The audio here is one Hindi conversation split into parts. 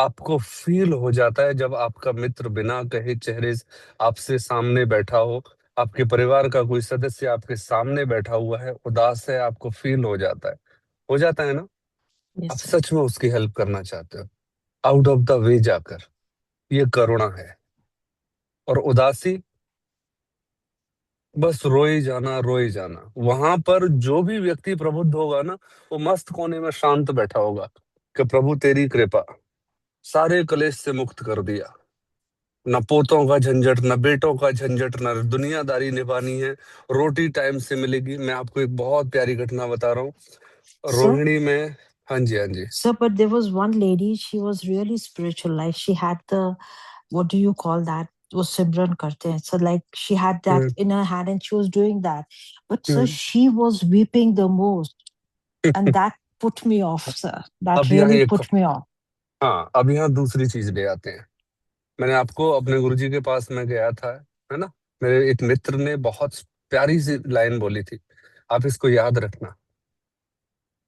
आपको फील हो जाता है जब आपका मित्र बिना कहे चेहरे आपसे सामने बैठा हो, आपके परिवार का कोई सदस्य आपके सामने बैठा हुआ है, उदास है, आपको फील हो जाता है ना। Yes, आप sir. सच में उसकी हेल्प करना चाहते हो, आउट ऑफ द वे जाकर। ये करुणा है। और उदासी, बस रोए जाना। वहां पर जो भी व्यक्ति प्रबुद्ध होगा ना, वो मस्त कोने में शांत बैठा होगा कि प्रभु तेरी कृपा, सारे कलेश से मुक्त कर दिया। न पोतों का झंझट, न बेटों का झंझट, न दुनियादारी निभानी है, रोटी टाइम से मिलेगी। मैं आपको एक बहुत प्यारी घटना बता रहा हूँ, Sir, रोहिणी में। हाँ जी, हाँ जी। sir, but there was one lady, she was really spiritual. Like she had the, what do you call that? वो सिमरन करते हैं. So like she had that hmm, in her hand and she was doing that. But sir, hmm. she was weeping the most. And that put me off, sir. That अब यहाँ really एक, put me off. हाँ, अब यहाँ दूसरी चीज ले आते हैं। मैंने आपको अपने गुरुजी के पास में गया था, है ना। मेरे एक मित्र ने बहुत प्यारी सी लाइन बोली थी, आप इसको याद रखना।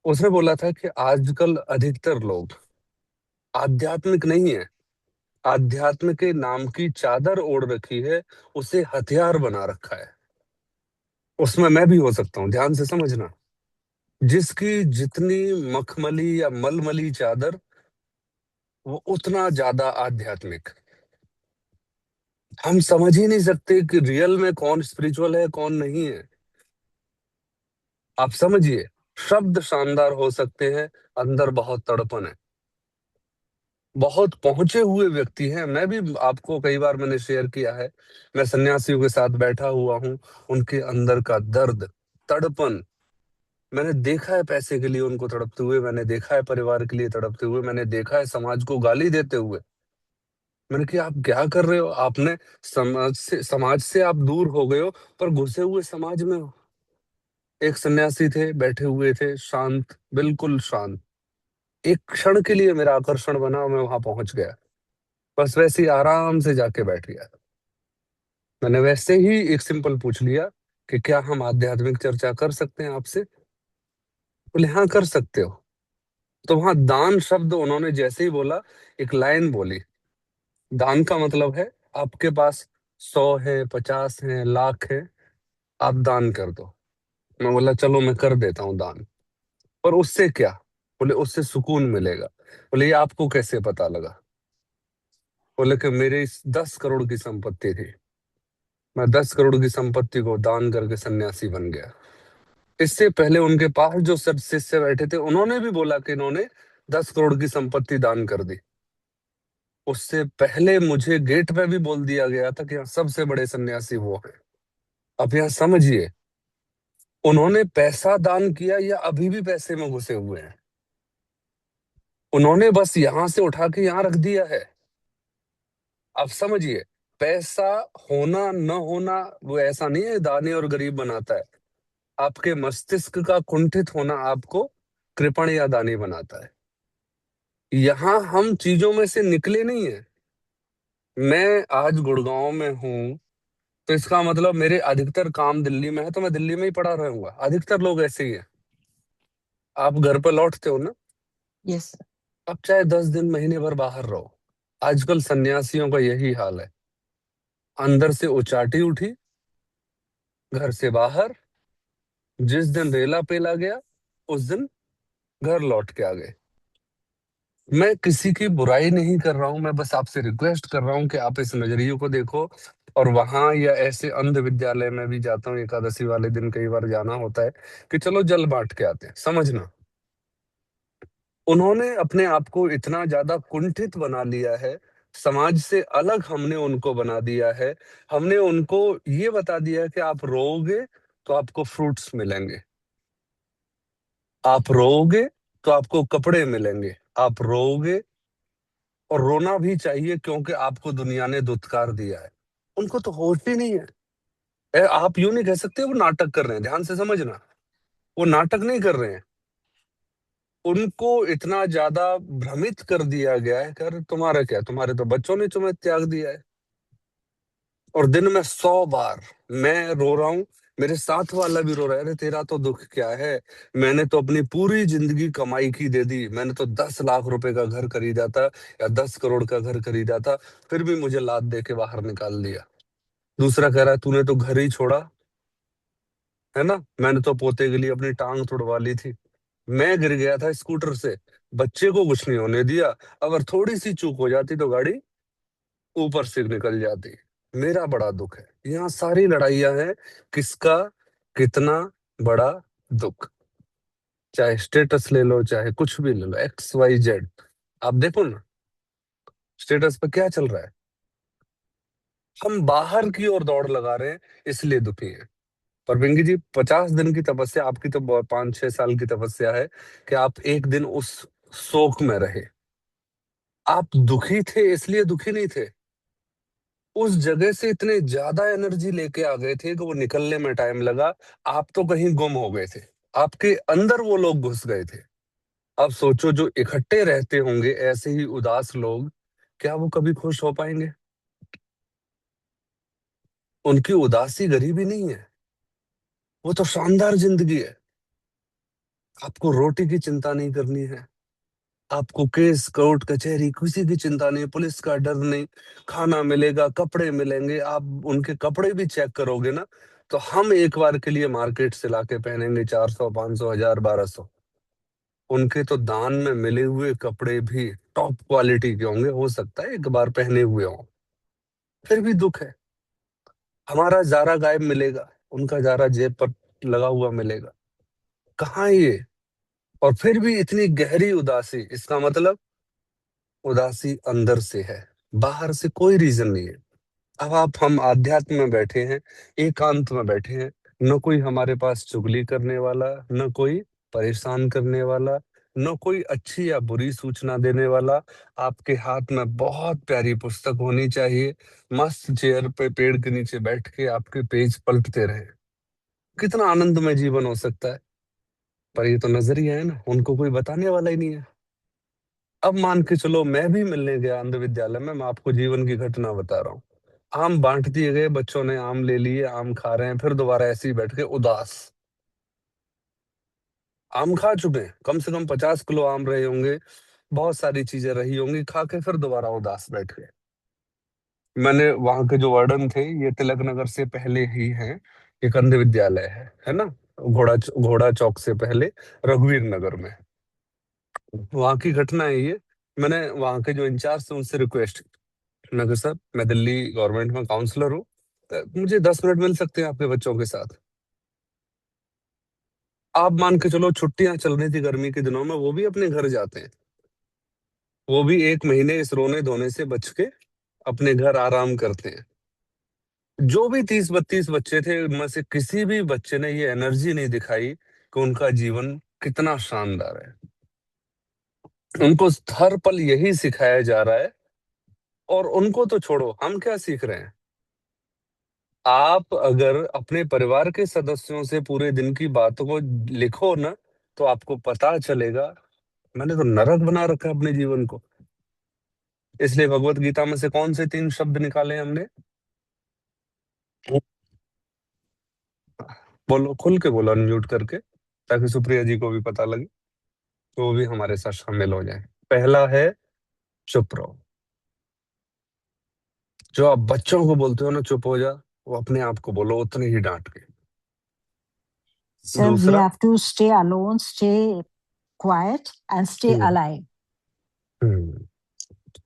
उसने बोला था कि आजकल अधिकतर लोग आध्यात्मिक नहीं है, आध्यात्म के नाम की चादर ओढ़ रखी है, उसे हथियार बना रखा है। उसमें मैं भी हो सकता हूँ, ध्यान से समझना। जिसकी जितनी मखमली या मलमली चादर, वो उतना ज्यादा आध्यात्मिक। हम समझ ही नहीं सकते कि रियल में कौन स्पिरिचुअल है कौन नहीं है। आप समझिए, शब्द शानदार हो सकते हैं, अंदर बहुत तड़पन है। बहुत पहुंचे हुए व्यक्ति हैं, मैं भी, आपको कई बार मैंने शेयर किया है, मैं सन्यासियों के साथ बैठा हुआ हूं, उनके अंदर का दर्द, तड़पन, मैंने देखा है। पैसे के लिए उनको तड़पते हुए मैंने देखा है, परिवार के लिए तड़पते हुए मैंने देखा है, समाज को गाली देते हुए। मैंने कहा आप क्या कर रहे हो, आपने समाज से आप दूर हो गए हो, पर घुसे हुए समाज में हो। एक सन्यासी थे, बैठे हुए थे, शांत, बिल्कुल शांत। एक क्षण के लिए मेरा आकर्षण बना और मैं वहां पहुंच गया। बस वैसे ही आराम से जाके बैठ गया। मैंने वैसे ही एक सिंपल पूछ लिया कि क्या हम आध्यात्मिक चर्चा कर सकते हैं आपसे। बोले हाँ कर सकते हो। तो वहां दान शब्द उन्होंने जैसे ही बोला, एक लाइन बोली। दान का मतलब है आपके पास 100 है, 50 है, लाख है, आप दान कर दो। मैं बोला चलो मैं कर देता हूँ दान, पर उससे क्या। बोले उससे सुकून मिलेगा। बोले ये आपको कैसे पता लगा। बोले कि मेरे इस 10 करोड़ की संपत्ति थी, मैं 10 करोड़ की संपत्ति को दान करके सन्यासी बन गया। इससे पहले उनके पास जो सब शिष्य बैठे थे, उन्होंने भी बोला कि इन्होंने 10 करोड़ की संपत्ति दान कर दी। उससे पहले मुझे गेट पे भी बोल दिया गया था कि यहाँ सबसे बड़े सन्यासी वो हैं। अब यहाँ समझिए, उन्होंने पैसा दान किया या अभी भी पैसे में घुसे हुए हैं। उन्होंने बस यहां से उठा के यहाँ रख दिया है। अब समझिए, पैसा होना न होना वो ऐसा नहीं है दानी और गरीब बनाता है। आपके मस्तिष्क का कुंठित होना आपको कृपण या दानी बनाता है। यहाँ हम चीजों में से निकले नहीं है। मैं आज गुड़गांव में हूँ, तो इसका मतलब मेरे अधिकतर काम दिल्ली में है, तो मैं दिल्ली में ही पड़ा रहूंगा। अधिकतर लोग ऐसे ही हैं। आप घर पर लौटते हो ना, Yes, sir. आप चाहे 10 दिन महीने भर बाहर रहो। आजकल सन्यासियों का यही हाल है। अंदर से उचाटी उठी, घर से बाहर, जिस दिन रेला पेला गया उस दिन घर लौट के आ गए। मैं किसी की बुराई नहीं कर रहा हूं, मैं बस आपसे रिक्वेस्ट कर रहा हूं कि आप इस नजरिए को देखो। और वहां या ऐसे अंध विद्यालय में भी जाता हूँ, एकादशी वाले दिन कई बार जाना होता है कि चलो जल बांट के आते हैं। समझना, उन्होंने अपने आप को इतना ज्यादा कुंठित बना लिया है, समाज से अलग हमने उनको बना दिया है। हमने उनको ये बता दिया है कि आप रोओगे तो आपको फ्रूट्स मिलेंगे, आप रोओगे तो आपको कपड़े मिलेंगे, आप रोओगे और रोना भी चाहिए क्योंकि आपको दुनिया ने दुत्कार दिया है। उनको तो होश ही नहीं है। आप यूं नहीं कह सकते वो नाटक कर रहे हैं, ध्यान से समझना। वो नाटक नहीं कर रहे हैं। उनको इतना ज्यादा भ्रमित कर दिया गया है कि अरे तुम्हारा क्या, तुम्हारे तो बच्चों ने तुम्हें त्याग दिया है। और दिन में 100 बार मैं रो रहा हूं मेरे साथ वाला भी रो रहा है, अरे तेरा तो दुख क्या है, मैंने तो अपनी पूरी जिंदगी कमाई की दे दी, मैंने तो 10 लाख रुपए का घर खरीदा था या 10 करोड़ का घर खरीदा था, फिर भी मुझे लात दे के बाहर निकाल दिया। दूसरा कह रहा है तूने तो घर ही छोड़ा, है ना, मैंने तो पोते के लिए अपनी टांग तुड़वा ली थी, मैं गिर गया था स्कूटर से, बच्चे को कुछ नहीं होने दिया, अगर थोड़ी सी चूक हो जाती तो गाड़ी ऊपर से निकल जाती। मेरा बड़ा दुख है। यहाँ सारी लड़ाइयां हैं, किसका कितना बड़ा दुख। चाहे स्टेटस ले लो, चाहे कुछ भी ले लो, XYZ, आप देखो ना स्टेटस पे क्या चल रहा है। हम बाहर की ओर दौड़ लगा रहे हैं, इसलिए दुखी हैं। पर पिंकी जी, 50 दिन की तपस्या, आपकी तो 5-6 साल की तपस्या है कि आप एक दिन उस शोक में रहे। आप दुखी थे इसलिए दुखी नहीं थे, उस जगह से इतने ज्यादा एनर्जी लेके आ गए थे कि वो निकलने में टाइम लगा। आप तो कहीं गुम हो गए थे, आपके अंदर वो लोग घुस गए थे। अब सोचो, जो इकट्ठे रहते होंगे ऐसे ही उदास लोग, क्या वो कभी खुश हो पाएंगे? उनकी उदासी गरीबी नहीं है, वो तो शानदार जिंदगी है। आपको रोटी की चिंता नहीं करनी है, आपको केस कोर्ट कचहरी किसी की चिंता नहीं, पुलिस का डर नहीं, खाना मिलेगा, कपड़े मिलेंगे। आप उनके कपड़े भी चेक करोगे ना, तो हम एक बार के लिए मार्केट से लाके पहनेंगे 400, 500, 1000, 1200। उनके तो दान में मिले हुए कपड़े भी टॉप क्वालिटी के होंगे, हो सकता है एक बार पहने हुए हों, फिर भी दुख है। हमारा जारा गायब मिलेगा, उनका जारा जेब पर लगा हुआ मिलेगा, कहाँ ये? और फिर भी इतनी गहरी उदासी, इसका मतलब उदासी अंदर से है, बाहर से कोई रीजन नहीं है। अब आप हम आध्यात्म में बैठे हैं, एकांत में बैठे हैं, न कोई हमारे पास चुगली करने वाला, न कोई परेशान करने वाला, न कोई अच्छी या बुरी सूचना देने वाला। आपके हाथ में बहुत प्यारी पुस्तक होनी चाहिए, मस्त चेयर पे पेड़ के नीचे बैठ के आपके पेज पलटते रहे, कितना आनंदमय जीवन हो सकता है। पर ये तो नजरिया है ना, उनको कोई बताने वाला ही नहीं है। अब मान के चलो मैं भी मिलने गया अंध विद्यालय में, मैं आपको जीवन की घटना बता रहा हूँ। आम बांट दिए गए, बच्चों ने आम ले लिए, आम खा रहे हैं, फिर दोबारा ऐसे ही बैठ के उदास। आम खा चुके हैं, कम से कम 50 किलो आम रहे होंगे, बहुत सारी चीजें रही होंगी, खा के फिर दोबारा उदास बैठ गए। मैंने वहां के जो वार्डन थे, ये तिलक नगर से पहले ही हैं, एक अंध विद्यालय है ना, घोड़ा चौक से पहले, रघुवीर नगर में। वहां की घटना है ये। मैंने वहां के जो इंचार्ज थे उनसे रिक्वेस्ट, मैं कहा सर मैं दिल्ली गवर्नमेंट में काउंसलर हूँ, तो मुझे 10 मिनट मिल सकते हैं आपके बच्चों के साथ? आप मान के चलो छुट्टियां चल रही थी गर्मी के दिनों में, वो भी अपने घर जाते हैं, वो भी एक महीने इस रोने धोने से बच के अपने घर आराम करते हैं। जो भी 30-32 बच्चे थे, उनमें से किसी भी बच्चे ने ये एनर्जी नहीं दिखाई कि उनका जीवन कितना शानदार है। उनको हर पल यही सिखाया जा रहा है। और उनको तो छोड़ो, हम क्या सीख रहे हैं? आप अगर अपने परिवार के सदस्यों से पूरे दिन की बातों को लिखो ना, तो आपको पता चलेगा मैंने तो नरक बना रखा है अपने जीवन को। इसलिए भगवत गीता में से कौन से 3 शब्द निकाले हमने? बोलो, खुल के बोलो, अनम्यूट करके, ताकि सुप्रिया जी को भी पता लगे, तो वो भी हमारे साथ शामिल हो जाए। पहला है चुप रहो। जो आप बच्चों को बोलते हो ना चुप हो जा, वो अपने आप को बोलो उतने ही डांट के। Sir, we दूसरा, have to stay alone, stay quiet, and stay hmm, alive.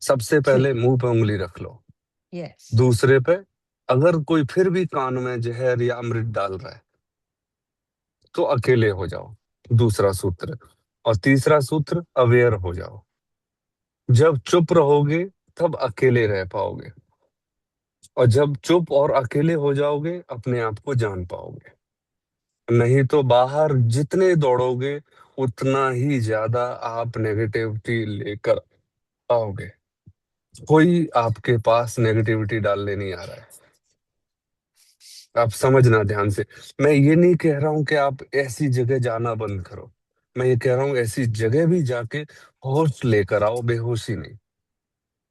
सबसे Three. पहले मुंह पे उंगली रख लो। Yes. दूसरे पे, अगर कोई फिर भी कान में जहर या अमृत डाल रहा है, तो अकेले हो जाओ, दूसरा सूत्र। और तीसरा सूत्र, अवेयर हो जाओ। जब चुप रहोगे तब अकेले रह पाओगे, और जब चुप और अकेले हो जाओगे अपने आप को जान पाओगे। नहीं तो बाहर जितने दौड़ोगे उतना ही ज्यादा आप नेगेटिविटी लेकर आओगे। कोई आपके पास नेगेटिविटी डालने नहीं आ रहा है, आप समझना ध्यान से। मैं ये नहीं कह रहा हूं कि आप ऐसी जगह जाना बंद करो, मैं ये कह रहा हूँ ऐसी जगह भी जाके होश लेकर आओ, बेहोशी नहीं।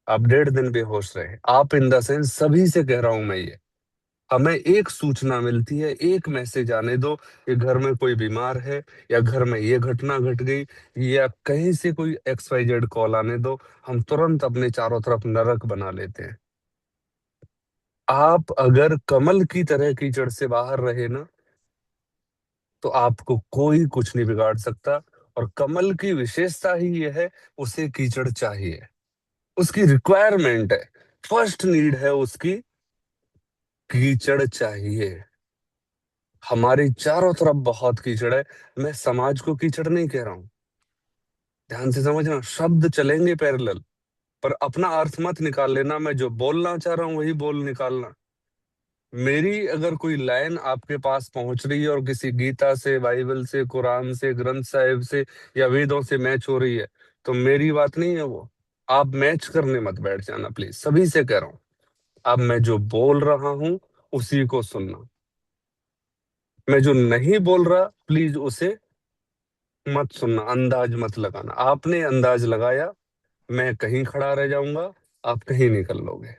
आप 1.5 दिन बेहोश रहे, आप इन द सेंस, सभी से कह रहा हूं मैं ये। हमें एक सूचना मिलती है, एक मैसेज आने दो कि घर में कोई बीमार है, या घर में ये घटना घट गई, या कहीं से कोई XYZ कॉल आने दो, हम तुरंत अपने चारों तरफ नरक बना लेते हैं। आप अगर कमल की तरह कीचड़ से बाहर रहे ना, तो आपको कोई कुछ नहीं बिगाड़ सकता। और कमल की विशेषता ही यह है, उसे कीचड़ चाहिए, उसकी रिक्वायरमेंट है, फर्स्ट नीड है उसकी, कीचड़ चाहिए। हमारे चारों तरफ बहुत कीचड़ है। मैं समाज को कीचड़ नहीं कह रहा हूं, ध्यान से समझना, शब्द चलेंगे पैरेलल, पर अपना अर्थ मत निकाल लेना। मैं जो बोलना चाह रहा हूं वही बोल निकालना। मेरी अगर कोई लाइन आपके पास पहुंच रही है और किसी गीता से, बाइबल से, कुरान से, ग्रंथ साहिब से या वेदों से मैच हो रही है, तो मेरी बात नहीं है वो। आप मैच करने मत बैठ जाना प्लीज, सभी से कह रहा हूं। अब मैं जो बोल रहा हूं उसी को सुनना। मैं जो नहीं बोल रहा, प्लीज उसे मत सुनना, अंदाज मत लगाना। आपने अंदाज लगाया, मैं कहीं खड़ा रह जाऊंगा, आप कहीं निकल लोगे।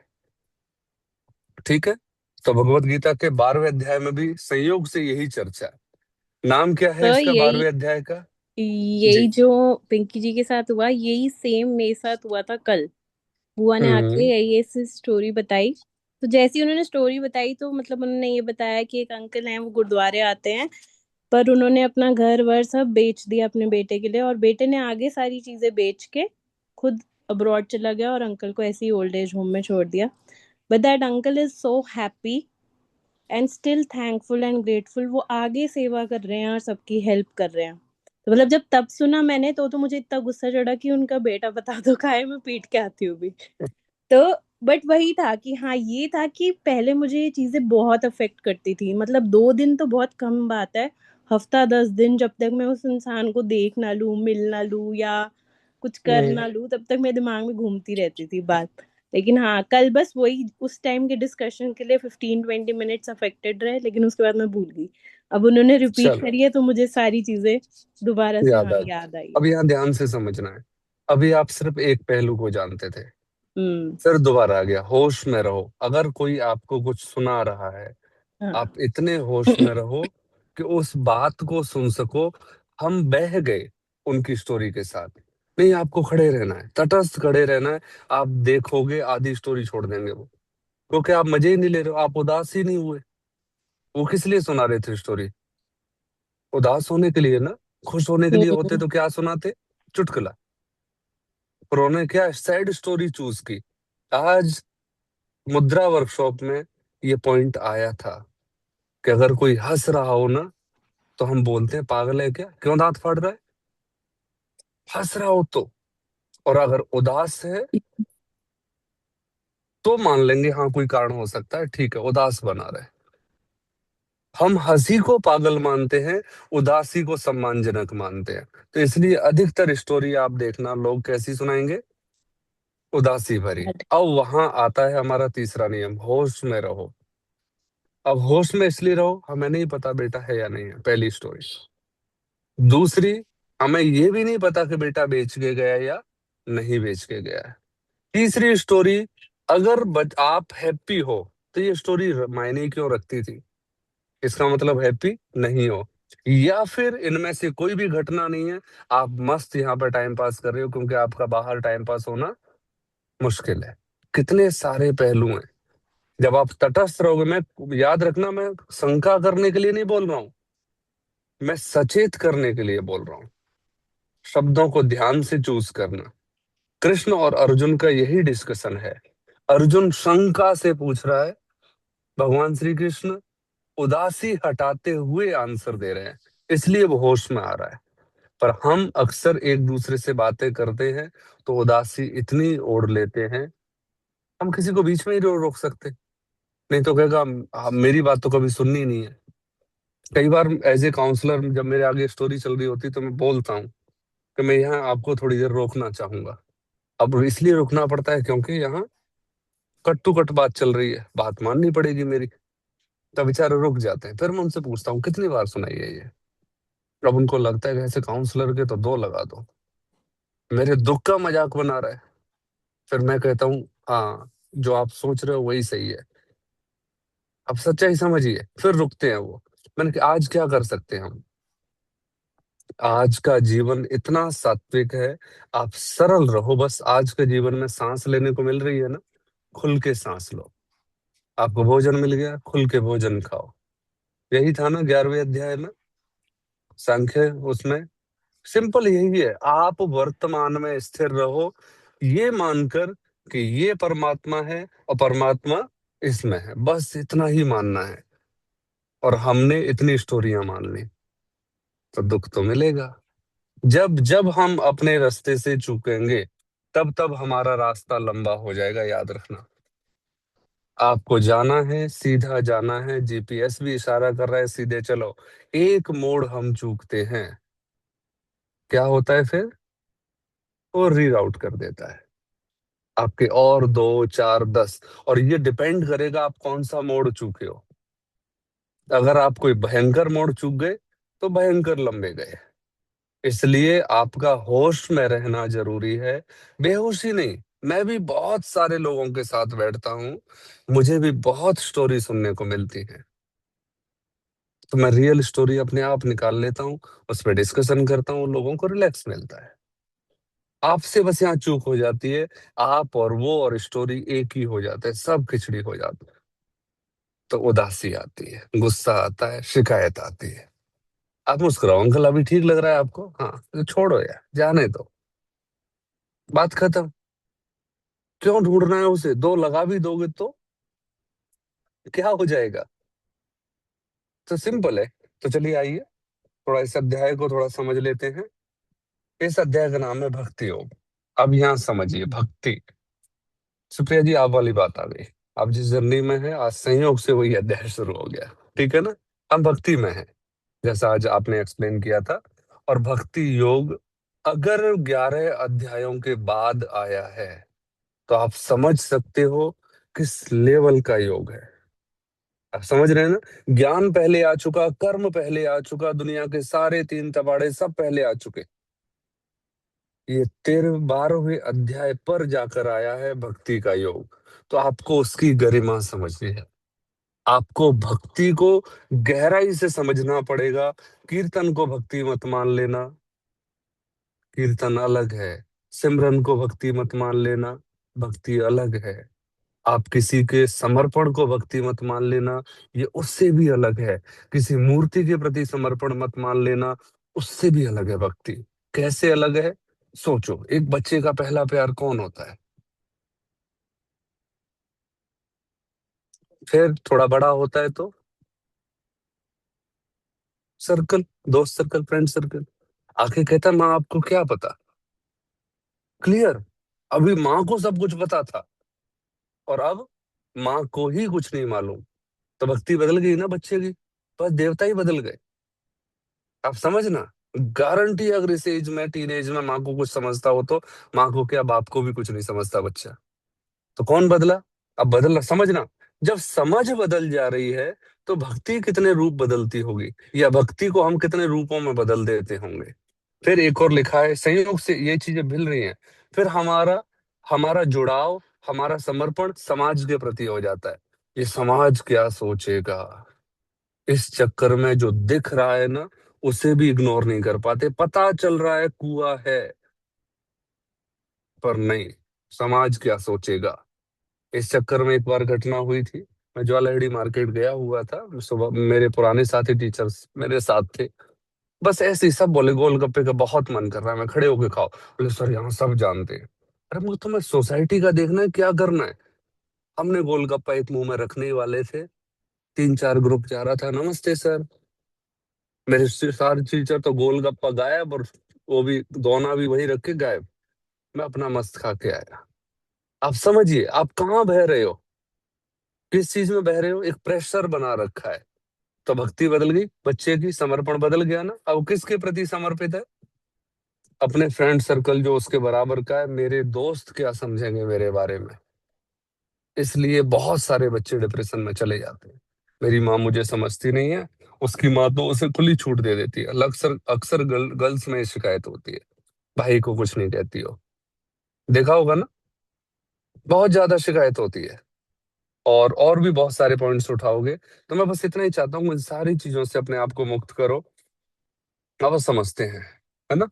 ठीक है। तो भगवत गीता के 12वें अध्याय में भी संयोग से यही चर्चा है। नाम क्या है तो इसका यही 12वें अध्याय का? यही जी। जो पिंकी जी के साथ हुआ, यही सेम मेरे साथ हुआ था कल। बुआ ने आके हम्म। यही ऐसी स्टोरी बताई। तो जैसी उन्होंने स्टोरी बताई, तो मतलब उन्होंने ये बताया कि एक अंकल हैं, वो गुरुद्वारे आते हैं, पर उन्होंने अपना घर वर सब बेच दिया अपने बेटे के लिए, और बेटे ने आगे सारी चीजें बेच के खुद अब्रॉड चला गया और अंकल को ऐसे ही ओल्ड एज होम में छोड़ दिया। But that uncle is so happy and still thankful and grateful. वो आगे सेवा कर रहे हैं और सबकी हेल्प कर रहे हैं। तो मतलब जब तब सुना मैंने, तो मुझे इतना गुस्सा चढ़ा कि उनका बेटा बता दो कहाँ है, मैं पीट के आती हूँ भी। तो बट वही था कि हाँ, ये था कि पहले मुझे ये चीजें बहुत अफेक्ट करती थी। मतलब 2 दिन तो बहुत कम बात है, हफ्ता 10 दिन जब तक मैं उस इंसान को देख ना लूं, मिल ना लूं, या कुछ कर हम्म। ना लूं, तब तक मेरे दिमाग में घूमती रहती थी बात। लेकिन हाँ, कल बस वही उस टाइम के डिस्कशन के लिए 15-20 मिनट्स अफेक्टेड रहे, लेकिन उसके बाद मैं भूल गई। अब उन्होंने रिपीट चलो, करी है तो मुझे सारी चीजें दोबारा से याद हाँ आ। याद आई है। अब यहाँ ध्यान से समझना है। अभी आप सिर्फ एक पहलू को जानते थे, हम्म। फिर दोबारा आ गया। होश में रहो। अगर कोई आपको कुछ सुना रहा है, हाँ। आप इतने होश में रहो कि उस बात को सुन सको। हम बह गए उनकी स्टोरी के साथ। नहीं, आपको खड़े रहना है, तटस्थ खड़े रहना है। आप देखोगे आधी स्टोरी छोड़ देंगे वो, क्योंकि आप मजे ही नहीं ले रहे हो, आप उदास ही नहीं हुए। वो किस लिए सुना रहे थे स्टोरी? उदास होने के लिए ना। खुश होने के लिए होते हम्म। तो क्या सुनाते? चुटकुला। पर उन्होंने क्या सैड स्टोरी चूज की। आज मुद्रा वर्कशॉप में ये पॉइंट आया था कि अगर कोई हंस रहा हो ना, तो हम बोलते हैं पागल है क्या, क्यों दांत फाड़ रहा है? हंस रहा हो तो। और अगर उदास है तो मान लेंगे हाँ कोई कारण हो सकता है, ठीक है उदास बना रहे। हम हंसी को पागल मानते हैं, उदासी को सम्मानजनक मानते हैं। तो इसलिए अधिकतर स्टोरी आप देखना लोग कैसी सुनाएंगे, उदासी भरी। अब वहां आता है हमारा तीसरा नियम, होश में रहो। अब होश में इसलिए रहो, हमें नहीं पता बेटा है या नहीं है, पहली स्टोरी। दूसरी, हमें ये भी नहीं पता कि बेटा बेच के गया या नहीं बेच के गया है। तीसरी स्टोरी, अगर आप हैप्पी हो तो ये स्टोरी मायने ही क्यों रखती थी? इसका मतलब हैप्पी नहीं हो, या फिर इनमें से कोई भी घटना नहीं है। आप मस्त यहाँ पर टाइम पास कर रहे हो क्योंकि आपका बाहर टाइम पास होना मुश्किल है। कितने सारे पहलू हैं। जब आप तटस्थ रहोगे, मैं, याद रखना, मैं शंका करने के लिए नहीं बोल रहा हूं, मैं सचेत करने के लिए बोल रहा हूँ। शब्दों को ध्यान से चूज करना। कृष्ण और अर्जुन का यही डिस्कशन है। अर्जुन शंका से पूछ रहा है, भगवान श्री कृष्ण उदासी हटाते हुए आंसर दे रहे हैं, इसलिए वो होश में आ रहा है। पर हम अक्सर एक दूसरे से बातें करते हैं तो उदासी इतनी ओढ़ लेते हैं, हम किसी को बीच में ही रोक सकते। नहीं तो कहेगा मेरी बात तो कभी सुननी नहीं है। कई बार एज ए काउंसलर जब मेरे आगे स्टोरी चल रही होती तो मैं बोलता हूँ कि मैं यहाँ आपको थोड़ी देर रोकना चाहूंगा। अब इसलिए रुकना पड़ता है क्योंकि यहाँ कट टू कट बात चल रही है, बात माननी पड़ेगी मेरी। तब बेचारे रुक जाते हैं। फिर मैं उनसे पूछता हूँ कितनी बार सुनाई है ये। अब उनको लगता है कि ऐसे काउंसलर के तो दो लगा दो, मेरे दुख का मजाक बना रहा है। फिर मैं कहता हूँ हाँ, जो आप सोच रहे हो वही सही है। अब सच्चाई समझिए, फिर रुकते हैं वो। मैंने कहा आज क्या कर सकते हैं हम? आज का जीवन इतना सात्विक है, आप सरल रहो बस। आज के जीवन में सांस लेने को मिल रही है ना, खुल के सांस लो। आपको भोजन मिल गया, खुल के भोजन खाओ। यही था ना 11वें अध्याय में, सांख्य उसमें। सिंपल यही है, आप वर्तमान में स्थिर रहो, ये मानकर कि ये परमात्मा है और परमात्मा इसमें है, बस इतना ही मानना है। और हमने इतनी स्टोरियां मान ली, तो दुख तो मिलेगा। जब जब हम अपने रास्ते से चूकेंगे, तब तब हमारा रास्ता लंबा हो जाएगा, याद रखना। आपको जाना है, सीधा जाना है, जीपीएस भी इशारा कर रहा है सीधे चलो। एक मोड़ हम चूकते हैं, क्या होता है फिर? वो रीराउट कर देता है आपके, और 2 4 10। और ये डिपेंड करेगा आप कौन सा मोड़ चूके हो। अगर आप कोई भयंकर मोड़ चूक गए, तो भयंकर लंबे गए। इसलिए आपका होश में रहना जरूरी है, बेहोशी नहीं। मैं भी बहुत सारे लोगों के साथ बैठता हूँ, मुझे भी बहुत स्टोरी सुनने को मिलती है, तो मैं रियल स्टोरी अपने आप निकाल लेता हूँ, उस पर डिस्कशन करता हूँ, लोगों को रिलैक्स मिलता है। आपसे बस यहाँ चूक हो जाती है, आप और वो और स्टोरी एक ही हो जाता है, सब खिचड़ी हो जाता है। तो उदासी आती है, गुस्सा आता है, शिकायत आती है। आप मुस्कुराओ, अंकल अभी ठीक लग रहा है आपको? हाँ, तो छोड़ो यार, जाने दो, बात खत्म। क्यों ढूंढना है उसे? दो लगा भी दोगे तो क्या हो जाएगा? तो सिंपल है। तो चलिए आइए, थोड़ा इस अध्याय को थोड़ा समझ लेते हैं। इस अध्याय का नाम है भक्ति योग। अब यहाँ समझिए, भक्ति। सुप्रिया जी, आप वाली बात आ गई। आप जिस जर्नी में है, आज संयोग से वही अध्याय शुरू हो गया, ठीक है ना? हम भक्ति में है, जैसा आज आपने एक्सप्लेन किया था। और भक्ति योग अगर 11 अध्यायों के बाद आया है, तो आप समझ सकते हो किस लेवल का योग है। आप समझ रहे हैं ना? ज्ञान पहले आ चुका, कर्म पहले आ चुका, दुनिया के सारे 3 तबाड़े सब पहले आ चुके। ये 12वें अध्याय पर जाकर आया है भक्ति का योग। तो आपको उसकी गरिमा समझनी है, आपको भक्ति को गहराई से समझना पड़ेगा। कीर्तन को भक्ति मत मान लेना, कीर्तन अलग है। सिमरन को भक्ति मत मान लेना, भक्ति अलग है। आप किसी के समर्पण को भक्ति मत मान लेना, ये उससे भी अलग है। किसी मूर्ति के प्रति समर्पण मत मान लेना, उससे भी अलग है भक्ति। कैसे अलग है? सोचो, एक बच्चे का पहला प्यार कौन होता है? फिर थोड़ा बड़ा होता है तो सर्कल, दोस्त सर्कल, फ्रेंड सर्कल। आके कहता है माँ आपको क्या पता? क्लियर। अभी माँ को सब कुछ पता था, और अब माँ को ही कुछ नहीं मालूम। तो भक्ति बदल गई ना बच्चे की, बस देवता ही बदल गए। आप समझना, गारंटी। अगर इस एज में, टीनेज में माँ को कुछ समझता हो, तो माँ को क्या, बाप को भी कुछ नहीं समझता बच्चा। तो कौन बदला? अब बदलना, समझना। जब समझ बदल जा रही है, तो भक्ति कितने रूप बदलती होगी, या भक्ति को हम कितने रूपों में बदल देते होंगे। फिर एक और लिखा है, संयोग से ये चीजें मिल रही हैं। फिर हमारा हमारा जुड़ाव, हमारा समर्पण समाज के प्रति हो जाता है। ये समाज क्या सोचेगा, इस चक्कर में जो दिख रहा है ना, उसे भी इग्नोर नहीं कर पाते। पता चल रहा है कुआं है, पर नहीं, समाज क्या सोचेगा। इस चक्कर में एक बार घटना हुई थी। मैं ज्वालाहेड़ी मार्केट गया हुआ था सुबह, मेरे पुराने साथी टीचर्स मेरे साथ थे। बस ऐसे ही सब बोले गोलगप्पे का बहुत मन कर रहा है, मैं खड़े होके खाओ। बोले सर यहाँ सब जानते हैं। अरे मुझे तुम्हें सोसाइटी का देखना है, क्या करना है? हमने गोलगप्पा एक मुंह में रखने ही वाले थे, 3 4 ग्रुप जा रहा था, नमस्ते सर। मेरे सारे टीचर तो गोलगप्पा गायब, और वो भी दोना भी वही रख के गायब। मैं अपना मस्त खा के आया। आप समझिए, आप कहाँ बह रहे हो, किस चीज में बह रहे हो? एक प्रेशर बना रखा है। तो भक्ति बदल गई, बच्चे की समर्पण बदल गया ना। अब किसके प्रति समर्पित है? अपने फ्रेंड सर्कल जो उसके बराबर का है। मेरे दोस्त क्या समझेंगे मेरे बारे में? इसलिए बहुत सारे बच्चे डिप्रेशन में चले जाते हैं। मेरी माँ मुझे समझती नहीं है, उसकी माँ तो उसे खुली छूट दे देती है। अक्सर अक्सर गर्ल्स में शिकायत होती है, भाई को कुछ नहीं कहती हो। देखा होगा ना, बहुत ज्यादा शिकायत होती है। और भी बहुत सारे पॉइंट्स उठाओगे। तो मैं बस इतना ही चाहता हूँ, इन सारी चीजों से अपने आप को मुक्त करो। अब समझते हैं, है ना।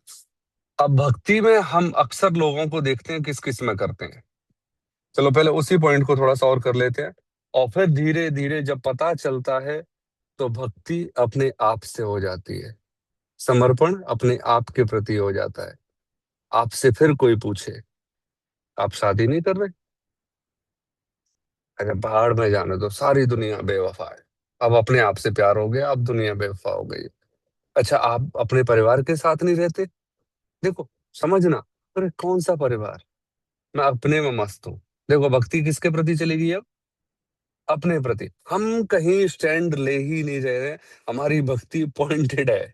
अब भक्ति में हम अक्सर लोगों को देखते हैं किस किस में करते हैं। चलो पहले उसी पॉइंट को थोड़ा सा और कर लेते हैं, और फिर धीरे धीरे जब पता चलता है तो भक्ति अपने आप से हो जाती है, समर्पण अपने आप के प्रति हो जाता है। आपसे फिर कोई पूछे आप शादी नहीं कर रहे, अरे बाहर में जाने दो, सारी दुनिया बेवफा है। अब अपने आप से प्यार हो गया, अब दुनिया बेवफा हो गई। अच्छा, आप अपने परिवार के साथ नहीं रहते, देखो समझना, अरे कौन सा परिवार, मैं अपने में मस्त हूँ। देखो भक्ति किसके प्रति चली गई अब, अपने प्रति। हम कहीं स्टैंड ले ही नहीं रहे हैं, हमारी भक्ति पॉइंटेड है।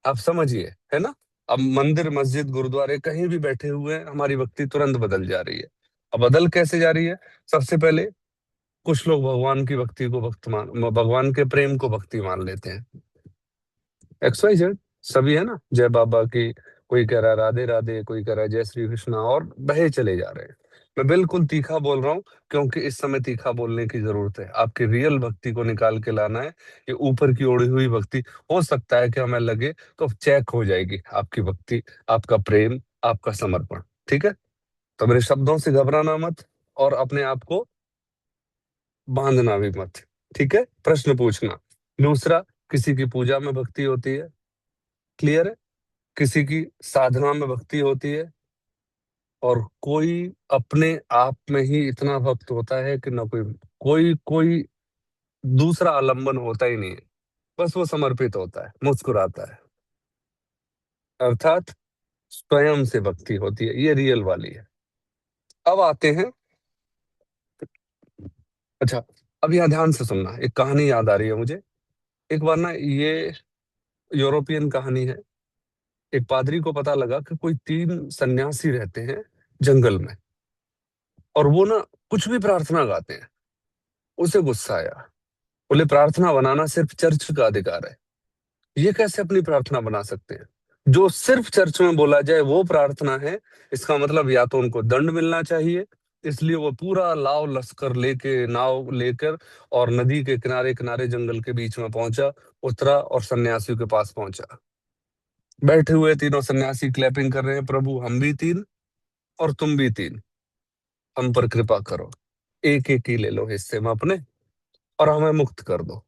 आप समझिए, है ना। अब मंदिर मस्जिद गुरुद्वारे कहीं भी बैठे हुए हैं, हमारी भक्ति तुरंत बदल जा रही है। अब बदल कैसे जा रही है, सबसे पहले कुछ लोग भगवान की भक्ति को भगवान के प्रेम को भक्ति मान लेते हैं। XYZ सभी, है ना, जय बाबा की, कोई कह रहा है राधे राधे, कोई कह रहा है जय श्री कृष्णा, और बहे चले जा रहे हैं। मैं बिल्कुल तीखा बोल रहा हूँ, क्योंकि इस समय तीखा बोलने की जरूरत है। आपकी रियल भक्ति को निकाल के लाना है। ये ऊपर की ओढ़ी हुई भक्ति, हो सकता है कि हमें लगे तो चेक हो जाएगी आपकी भक्ति, आपका प्रेम, आपका समर्पण। ठीक है, तो मेरे शब्दों से घबराना मत, और अपने आप को बांधना भी मत। ठीक है, प्रश्न पूछना। दूसरा, किसी की पूजा में भक्ति होती है, क्लियर है, किसी की साधना में भक्ति होती है, और कोई अपने आप में ही इतना भक्त होता है कि ना कोई कोई कोई दूसरा आलंबन होता ही नहीं है, बस वो समर्पित होता है, मुस्कुराता है। अर्थात स्वयं से भक्ति होती है, ये रियल वाली है। अब आते हैं, अच्छा, अब यहाँ ध्यान से सुनना, एक कहानी याद आ रही है मुझे। एक बार ना, ये यूरोपियन कहानी है। एक पादरी को पता लगा कि कोई 3 सन्यासी रहते हैं जंगल में, और वो ना कुछ भी प्रार्थना गाते हैं। उसे गुस्सा आया, बोले प्रार्थना बनाना सिर्फ चर्च का अधिकार है, ये कैसे अपनी प्रार्थना बना सकते हैं। जो सिर्फ चर्च में बोला जाए वो प्रार्थना है, इसका मतलब या तो उनको दंड मिलना चाहिए। इसलिए वो पूरा लाव लश्कर लेके, नाव लेकर, और नदी के किनारे किनारे जंगल के बीच में पहुंचा, उतरा और सन्यासियों के पास पहुंचा। बैठे हुए तीनों सन्यासी क्लैपिंग कर रहे हैं, प्रभु हम भी 3 और तुम भी 3, हम पर कृपा करो, एक एक ही ले लो हिस्से में अपने, और हमें मुक्त कर दो।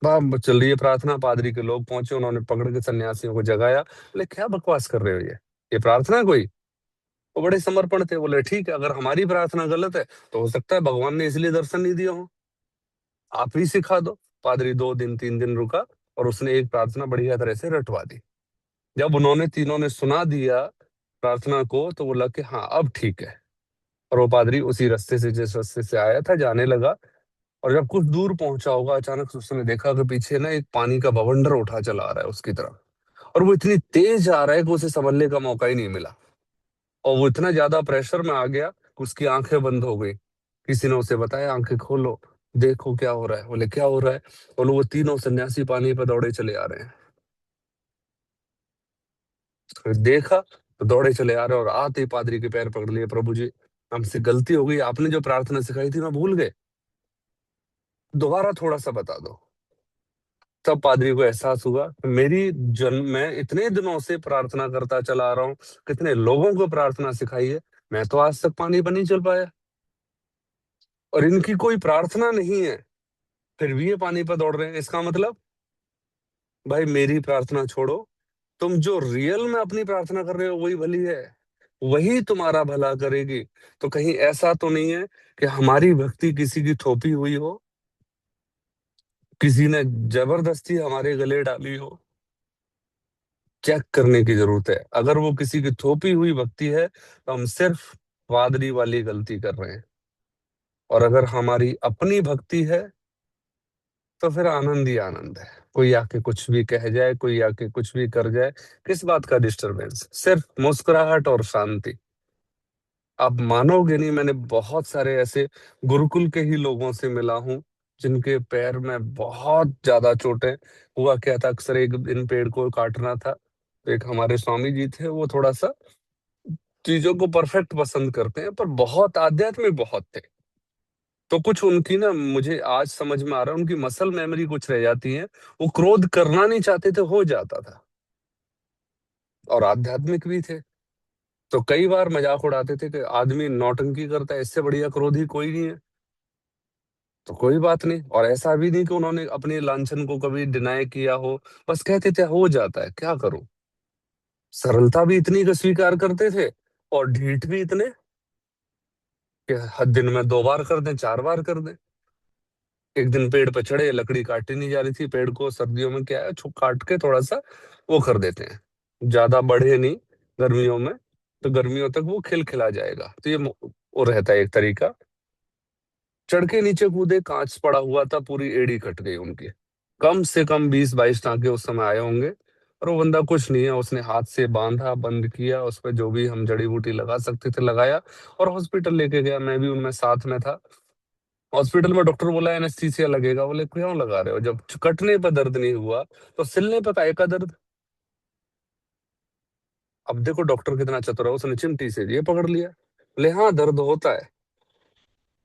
चल रही है प्रार्थना, पादरी के लोग पहुंचे, उन्होंने पकड़ के सन्यासियों को जगाया, बोले क्या बकवास कर रहे हो, ये प्रार्थना है कोई। वो बड़े समर्पण थे, बोले ठीक है, अगर हमारी प्रार्थना गलत है तो हो सकता है भगवान ने इसलिए दर्शन नहीं दिया हो, आप ही सिखा दो। पादरी 2 दिन 3 दिन रुका, और उसने एक प्रार्थना बढ़िया तरह से रटवा दी। जब उन्होंने तीनों ने सुना दिया प्रार्थना को, तो बोला कि हाँ अब ठीक है। और वो पादरी उसी रास्ते से, जिस रास्ते से आया था, जाने लगा। और जब कुछ दूर पहुंचा होगा, अचानक से उसने देखा कि पीछे ना एक पानी का बवंडर उठा चला आ रहा है उसकी तरफ, और वो इतनी तेज आ रहा है कि उसे संभलने का मौका ही नहीं मिला। और वो इतना ज्यादा प्रेशर में आ गया कि उसकी आंखें बंद हो गई। किसी ने उसे बताया आंखें खोलो, देखो क्या हो रहा है। बोले क्या हो रहा है, बोले वो तीनों सन्यासी पानी पर दौड़े चले आ रहे हैं। फिर देखा तो दौड़े चले आ रहे हैं, और आते ही पादरी के पैर पकड़ लिए, प्रभु जी हमसे गलती हो गई, आपने जो प्रार्थना सिखाई थी मैं भूल गए, दोबारा थोड़ा सा बता दो। तब पादरी को एहसास हुआ कि मेरी जन्म मैं इतने दिनों से प्रार्थना करता चला आ रहा हूँ, कितने लोगों को प्रार्थना सिखाई है, मैं तो आज तक पानी पर नहीं चल पाया, और इनकी कोई प्रार्थना नहीं है, फिर भी ये पानी पर दौड़ रहे हैं। इसका मतलब भाई मेरी प्रार्थना छोड़ो, तुम जो रियल में अपनी प्रार्थना कर रहे हो वही भली है, वही तुम्हारा भला करेगी। तो कहीं ऐसा तो नहीं है कि हमारी भक्ति किसी की थोपी हुई हो, किसी ने जबरदस्ती हमारे गले डाली हो। चेक करने की जरूरत है, अगर वो किसी की थोपी हुई भक्ति है तो हम सिर्फ पादरी वाली गलती कर रहे हैं, और अगर हमारी अपनी भक्ति है तो फिर आनंद ही आनंद है। कोई आके कुछ भी कह जाए, कोई आके कुछ भी कर जाए, किस बात का डिस्टरबेंस, सिर्फ मुस्कुराहट और शांति। आप मानोगे नहीं, मैंने बहुत सारे ऐसे गुरुकुल के ही लोगों से मिला हूं जिनके पैर में बहुत ज्यादा चोटें। हुआ क्या था, अक्सर एक दिन पेड़ को काटना था, तो एक हमारे स्वामी जी थे, वो थोड़ा सा चीजों को परफेक्ट पसंद करते हैं, पर बहुत आध्यात्मिक बहुत थे। तो कुछ उनकी ना, मुझे आज समझ में आ रहा है, उनकी मसल मेमोरी कुछ रह जाती है। वो क्रोध करना नहीं चाहते थे, हो जाता था, और आध्यात्मिक भी थे। तो कई बार मजाक उड़ाते थे कि आदमी नौटंकी करता है, इससे बढ़िया क्रोधी कोई नहीं है। तो कोई बात नहीं, और ऐसा भी नहीं कि उन्होंने अपने लांछन को कभी डिनाई किया हो। बस कहते थे हो जाता है, क्या करूं। सरलता भी इतनी का स्वीकार करते थे, और ढीठ भी इतने कि हर दिन में 2 बार कर दें, 4 बार कर दें। एक दिन पेड़ पे चढ़े, लकड़ी काटी नहीं जा रही थी, पेड़ को सर्दियों में क्या है, काट के थोड़ा सा वो कर देते हैं, ज्यादा बढ़े नहीं गर्मियों में, तो गर्मियों तक वो खिलखिला जाएगा। तो ये वो रहता है एक तरीका। चढ़ के नीचे कूदे, कांच पड़ा हुआ था, पूरी एड़ी कट गई उनकी। कम से कम 20-22 टांके उस समय आए होंगे। और वो बंदा कुछ नहीं है, उसने हाथ से बांधा, बंद किया, उस पर जो भी हम जड़ी बूटी लगा सकते थे लगाया, और हॉस्पिटल लेके गया। मैं भी उनमें साथ में था। हॉस्पिटल में डॉक्टर बोला एनेस्थीसिया लगेगा। बोले क्यों लगा रहे हो, जब कटने पर दर्द नहीं हुआ तो सिलने पर काहे का दर्द। अब देखो डॉक्टर कितना चतुर है, उसने चिमटी से ये पकड़ लिया। बोले हाँ दर्द होता है।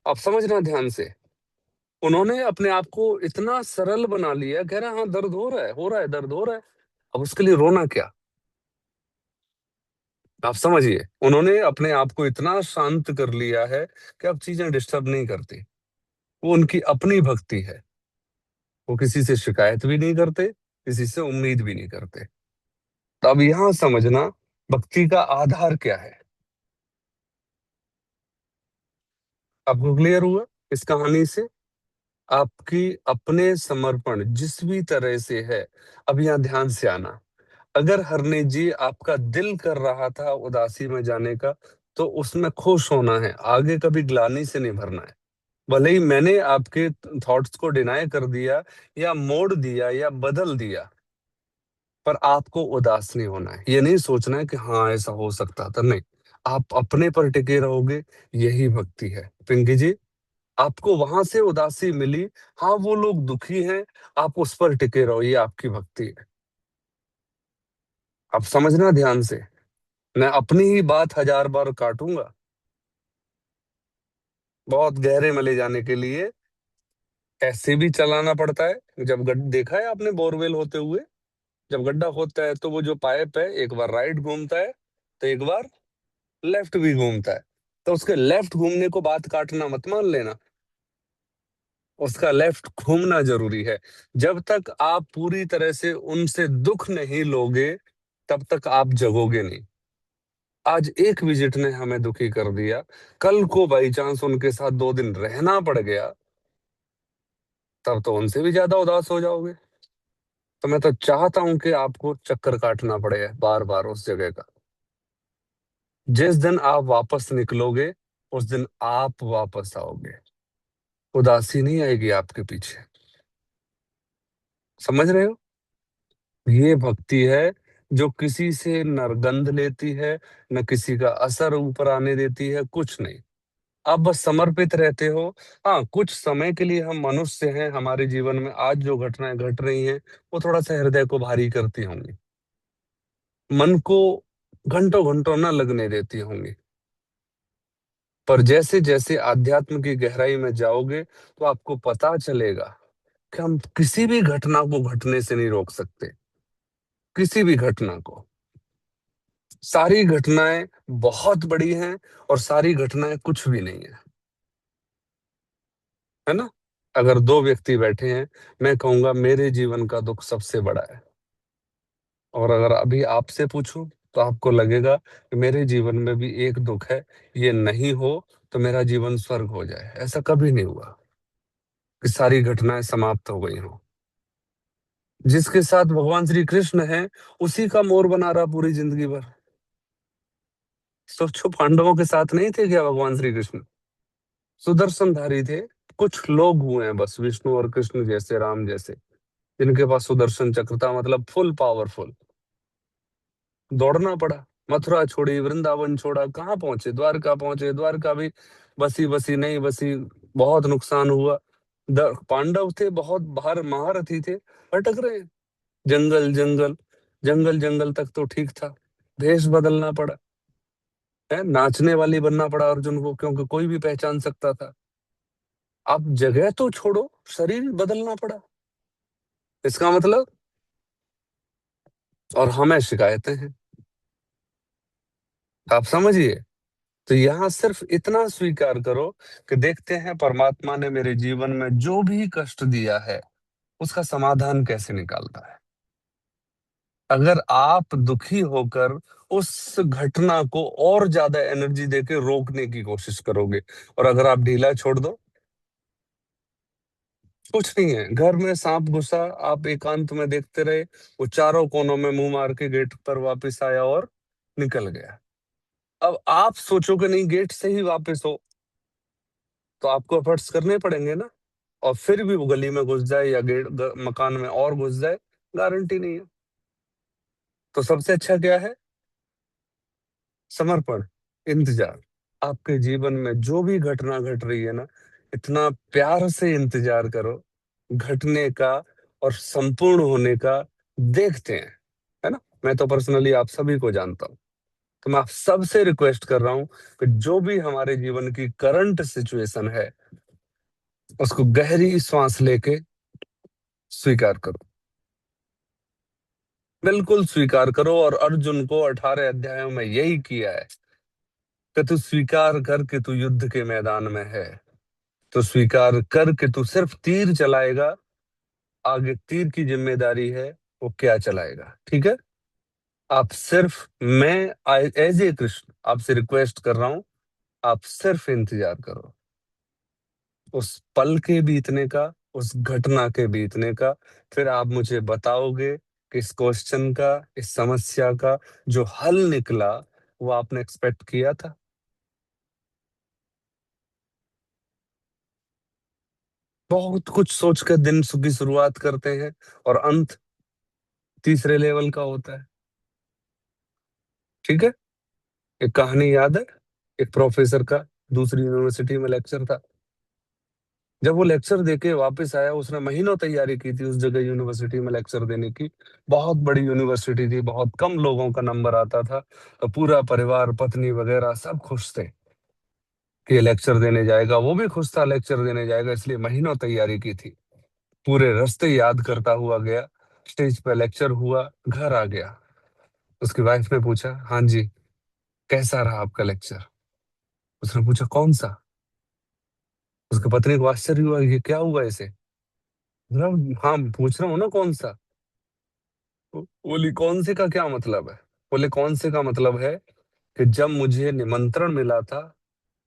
अब समझना ध्यान से, उन्होंने अपने आप को इतना सरल बना लिया, कह रहा हाँ दर्द हो रहा है, हो रहा है, दर्द हो रहा है। अब उसके लिए रोना क्या। आप समझिए, उन्होंने अपने आप को इतना शांत कर लिया है कि अब चीजें डिस्टर्ब नहीं करती। वो उनकी अपनी भक्ति है। वो किसी से शिकायत भी नहीं करते, किसी से उम्मीद भी नहीं करते। तो अब यहां समझना, भक्ति का आधार क्या है। आपको क्लियर हुआ इस कहानी से। आपकी अपने समर्पण जिस भी तरह से है। अब यहाँ ध्यान से आना, अगर हरने जी आपका दिल कर रहा था उदासी में जाने का, तो उसमें खुश होना है, आगे कभी ग्लानि से नहीं भरना है। भले ही मैंने आपके थॉट्स को डिनाय कर दिया, या मोड़ दिया, या बदल दिया, पर आपको उदास नहीं होना है। ये नहीं सोचना है कि हाँ ऐसा हो सकता था, नहीं। आप अपने पर टिके रहोगे, यही भक्ति है। पिंकी जी, आपको वहां से उदासी मिली, हाँ वो लोग दुखी हैं, आप उस पर टिके रहो, ये आपकी भक्ति है। आप समझना ध्यान से, मैं अपनी ही बात 1000 बार काटूंगा। बहुत गहरे में ले जाने के लिए ऐसे भी चलाना पड़ता है। जब देखा है आपने बोरवेल होते हुए, जब गड्ढा होता है तो वो जो पाइप है, एक बार राइट घूमता है, तो एक बार लेफ्ट भी घूमता है। तो उसके लेफ्ट घूमने को बात काटना मत मान लेना, उसका लेफ्ट घूमना जरूरी है। जब तक आप पूरी तरह से उनसे दुख नहीं लोगे, तब तक आप जगोगे नहीं। आज एक विजिट ने हमें दुखी कर दिया, कल को बाई चांस उनके साथ 2 दिन रहना पड़ गया, तब तो उनसे भी ज्यादा उदास हो जाओगे। तो मैं तो चाहता हूं कि आपको चक्कर काटना पड़े बार बार उस जगह का। जिस दिन आप वापस निकलोगे, उस दिन आप वापस आओगे, उदासी नहीं आएगी आपके पीछे। समझ रहे हो, ये भक्ति है जो किसी से न गंध लेती है, न किसी का असर ऊपर आने देती है, कुछ नहीं। आप बस समर्पित रहते हो। हाँ, कुछ समय के लिए हम मनुष्य हैं, हमारे जीवन में आज जो घटनाएं घट रही हैं, वो थोड़ा सा हृदय को भारी करती होंगी, मन को घंटों घंटों न लगने देती होंगी। पर जैसे जैसे आध्यात्म की गहराई में जाओगे, तो आपको पता चलेगा कि हम किसी भी घटना को घटने से नहीं रोक सकते, किसी भी घटना को। सारी घटनाएं बहुत बड़ी हैं, और सारी घटनाएं कुछ भी नहीं है, है ना। अगर 2 व्यक्ति बैठे हैं, मैं कहूंगा मेरे जीवन का दुख सबसे बड़ा है, और अगर अभी आपसे पूछूं, तो आपको लगेगा कि मेरे जीवन में भी एक दुख है, ये नहीं हो तो मेरा जीवन स्वर्ग हो जाए। ऐसा कभी नहीं हुआ कि सारी घटनाएं समाप्त हो गई हों। जिसके साथ भगवान श्री कृष्ण है, उसी का मोर बना रहा पूरी जिंदगी भर। सोचो, पांडवों के साथ नहीं थे क्या भगवान श्री कृष्ण, सुदर्शनधारी थे। कुछ लोग हुए हैं बस, विष्णु और कृष्ण जैसे, राम जैसे, जिनके पास सुदर्शन चक्र था, मतलब फुल पावरफुल। दौड़ना पड़ा, मथुरा छोड़ी, वृंदावन छोड़ा, कहाँ पहुंचे, द्वारका पहुंचे, द्वारका भी बसी बसी नहीं बसी, बहुत नुकसान हुआ। पांडव थे, बहुत बाहर महारथी थे, भटक रहे हैं। जंगल जंगल, जंगल जंगल तक तो ठीक था, भेष बदलना पड़ा है, नाचने वाली बनना पड़ा अर्जुन को, क्योंकि कोई भी पहचान सकता था। अब जगह तो छोड़ो, शरीर बदलना पड़ा, इसका मतलब। और हमें शिकायतें हैं, आप समझिए। तो यहाँ सिर्फ इतना स्वीकार करो कि देखते हैं परमात्मा ने मेरे जीवन में जो भी कष्ट दिया है उसका समाधान कैसे निकालता है। अगर आप दुखी होकर उस घटना को और ज्यादा एनर्जी देके रोकने की कोशिश करोगे, और अगर आप ढीला छोड़ दो, कुछ नहीं है। घर में सांप घुसा, आप एकांत में देखते रहे, वो चारों कोनों में मुंह मार के गेट पर वापस आया और निकल गया। अब आप सोचो कि नहीं, गेट से ही वापस हो, तो आपको एफर्ट्स करने पड़ेंगे ना। और फिर भी वो गली में घुस जाए या मकान में और घुस जाए, गारंटी नहीं है। तो सबसे अच्छा क्या है? समर्पण, इंतजार। आपके जीवन में जो भी घटना घट रही है ना, इतना प्यार से इंतजार करो घटने का और संपूर्ण होने का। देखते हैं, है ना। मैं तो पर्सनली आप सभी को जानता हूं, तो मैं आप सबसे रिक्वेस्ट कर रहा हूं कि जो भी हमारे जीवन की करंट सिचुएशन है उसको गहरी सांस लेके स्वीकार करो, बिल्कुल स्वीकार करो। और अर्जुन को 18 अध्यायों में यही किया है कि तू स्वीकार कर कि तू युद्ध के मैदान में है। तो स्वीकार कर कि तू सिर्फ तीर चलाएगा, आगे तीर की जिम्मेदारी है वो क्या चलाएगा, ठीक है। आप सिर्फ, मैं एज ए कृष्ण आपसे रिक्वेस्ट कर रहा हूं, आप सिर्फ इंतजार करो उस पल के बीतने का, उस घटना के बीतने का। फिर आप मुझे बताओगे कि इस क्वेश्चन का, इस समस्या का जो हल निकला वो आपने एक्सपेक्ट किया था। बहुत कुछ सोचकर दिन की शुरुआत करते हैं और अंत तीसरे लेवल का होता है, ठीक है। एक कहानी याद है, एक प्रोफेसर का दूसरी यूनिवर्सिटी में लेक्चर था। जब वो लेक्चर देके वापस आया, उसने महीनों तैयारी की थी उस जगह यूनिवर्सिटी में लेक्चर देने की। बहुत बड़ी यूनिवर्सिटी थी, बहुत कम लोगों का नंबर आता था। तो पूरा परिवार, पत्नी वगैरह सब खुश थे कि ये लेक्चर देने जाएगा। वो भी खुश था लेक्चर देने जाएगा, इसलिए महीनों तैयारी की थी। पूरे रास्ते याद करता हुआ गया, स्टेज पे लेक्चर हुआ, घर आ गया। उसकी वाइफ ने पूछा, हाँ जी, कैसा रहा आपका लेक्चर? उसने पूछा, कौन सा? उसकी पत्नी को आश्चर्य हुआ, ये क्या हुआ इसे। हाँ पूछ रहा हूँ ना, कौन सा। बोली, कौन से का क्या मतलब है? बोले, कौन से का मतलब है कि जब मुझे निमंत्रण मिला था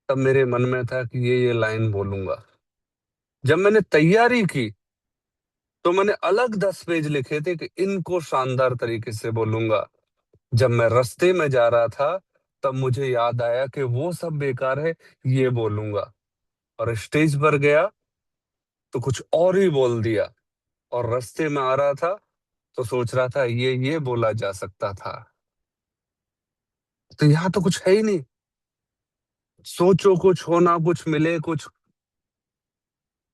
तब मेरे मन में था कि ये लाइन बोलूंगा। जब मैंने तैयारी की तो मैंने अलग 10 पेज लिखे थे कि इनको शानदार तरीके से बोलूंगा। जब मैं रास्ते में जा रहा था तब मुझे याद आया कि वो सब बेकार है, ये बोलूंगा। और स्टेज पर गया तो कुछ और ही बोल दिया। और रास्ते में आ रहा था तो सोच रहा था ये बोला जा सकता था। तो यहाँ तो कुछ है ही नहीं। सोचो कुछ, होना कुछ, मिले कुछ,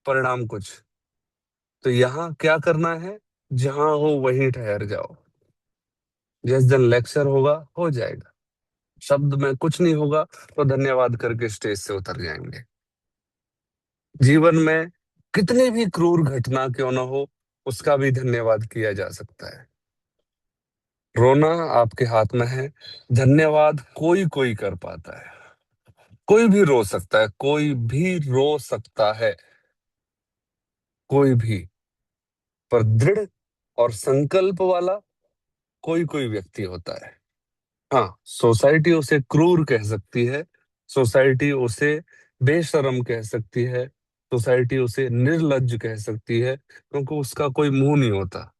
परिणाम कुछ। तो यहाँ क्या करना है? जहां हो वहीं ठहर जाओ। जिस दिन लेक्चर होगा हो जाएगा, शब्द में कुछ नहीं होगा तो धन्यवाद करके स्टेज से उतर जाएंगे। जीवन में कितनी भी क्रूर घटना क्यों ना हो, उसका भी धन्यवाद किया जा सकता है। रोना आपके हाथ में है, धन्यवाद कोई कोई कर पाता है। कोई भी रो सकता है, कोई भी रो सकता है, कोई भी। पर दृढ़ और संकल्प वाला कोई कोई व्यक्ति होता है। हाँ, सोसाइटी उसे क्रूर कह सकती है, सोसाइटी उसे बेशर्म कह सकती है, सोसाइटी उसे निर्लज्ज कह सकती है, क्योंकि उसका कोई मुंह नहीं होता।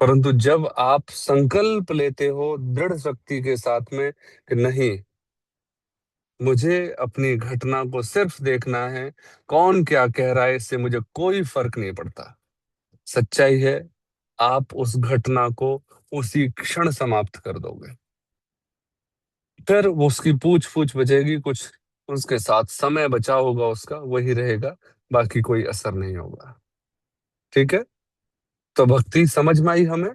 परंतु जब आप संकल्प लेते हो दृढ़ शक्ति के साथ में कि नहीं, मुझे अपनी घटना को सिर्फ देखना है, कौन क्या कह रहा है इससे मुझे कोई फर्क नहीं पड़ता। सच्चाई है, आप उस घटना को उसी क्षण समाप्त कर दोगे। फिर वो उसकी पूछ पूछ बचेगी कुछ, उसके साथ समय बचा होगा उसका वही रहेगा, बाकी कोई असर नहीं होगा, ठीक है। तो भक्ति समझ में आई हमें।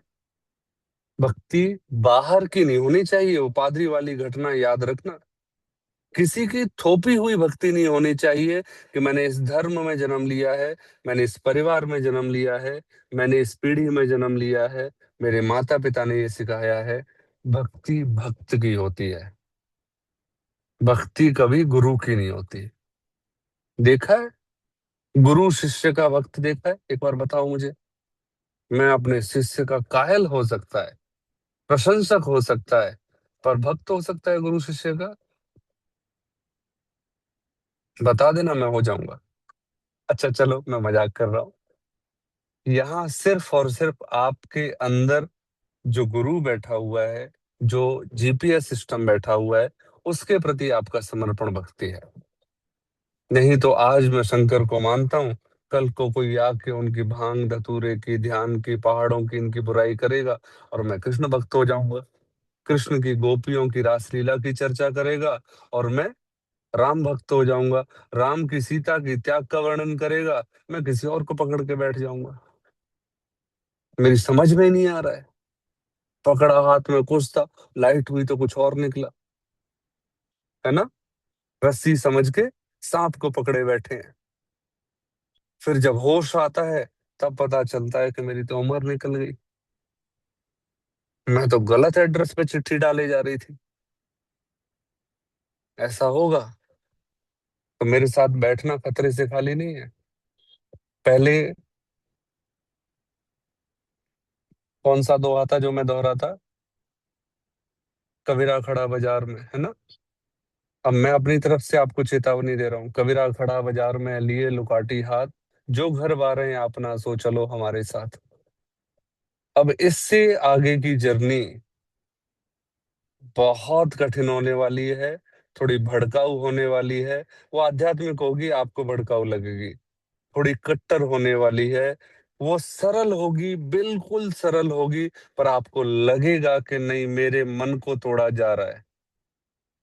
भक्ति बाहर की नहीं होनी चाहिए, वो पादरी वाली घटना याद रखना। किसी की थोपी हुई भक्ति नहीं होनी चाहिए कि मैंने इस धर्म में जन्म लिया है, मैंने इस परिवार में जन्म लिया है, मैंने इस पीढ़ी में जन्म लिया है, मेरे माता पिता ने ये सिखाया है। भक्ति भक्त की होती है, भक्ति कभी गुरु की नहीं होती। देखा है गुरु शिष्य का वक्त देखा है? एक बार बताओ मुझे। मैं अपने शिष्य का कायल हो सकता है, प्रशंसक हो सकता है, पर भक्त हो सकता है गुरु शिष्य का? बता देना, मैं हो जाऊंगा। अच्छा चलो, मैं मजाक कर रहा हूँ। यहाँ सिर्फ और सिर्फ आपके अंदर जो गुरु बैठा हुआ है, जो जीपीएस सिस्टम बैठा हुआ है, उसके प्रति आपका समर्पण भक्ति है। नहीं तो आज मैं शंकर को मानता हूँ, कल को कोई आके उनकी भांग धतूरे की, ध्यान की, पहाड़ों की इनकी बुराई करेगा और मैं कृष्ण भक्त हो जाऊंगा। कृष्ण की गोपियों की रासलीला की चर्चा करेगा और मैं राम भक्त हो जाऊंगा। राम की सीता की त्याग का वर्णन करेगा, मैं किसी और को पकड़ के बैठ जाऊंगा। मेरी समझ में ही नहीं आ रहा है। पकड़ा हाथ में कुछ था, लाइट हुई तो कुछ और निकला, है ना? रस्सी समझ के सांप को पकड़े बैठे हैं। फिर जब होश आता है तब पता चलता है कि मेरी तो उम्र निकल गई, मैं तो गलत एड्रेस पे चिट्ठी डाले जा रही थी। ऐसा होगा तो मेरे साथ बैठना खतरे से खाली नहीं है। पहले कौन सा दोहा था जो मैं दोहरा था? कबीरा खड़ा बाजार में, है ना? अब मैं अपनी तरफ से आपको चेतावनी दे रहा हूँ। कबीरा खड़ा बाजार में लिए लुकाटी हाथ, जो घर बारे अपना सो चलो हमारे साथ। अब इससे आगे की जर्नी बहुत कठिन होने वाली है, थोड़ी भड़काऊ होने वाली है। वो आध्यात्मिक होगी, आपको भड़काऊ लगेगी। थोड़ी कट्टर होने वाली है, वो सरल होगी, बिल्कुल सरल होगी, पर आपको लगेगा कि नहीं, मेरे मन को तोड़ा जा रहा है।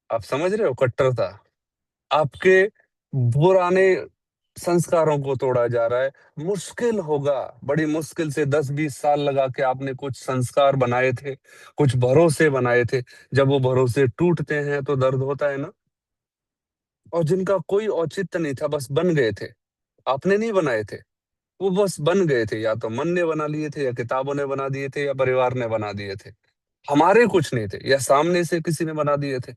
आप समझ रहे हो? कट्टरता आपके पुराने संस्कारों को तोड़ा जा रहा है। मुश्किल होगा, बड़ी मुश्किल से 10-20 साल लगा के आपने कुछ संस्कार बनाए थे, कुछ भरोसे बनाए थे। जब वो भरोसे टूटते हैं तो दर्द होता है ना। और जिनका कोई औचित्य नहीं था, बस बन गए थे, आपने नहीं बनाए थे, वो बस बन गए थे। या तो मन ने बना लिए थे, या किताबों ने बना दिए थे, या परिवार ने बना दिए थे। हमारे कुछ नहीं थे, या सामने से किसी ने बना दिए थे।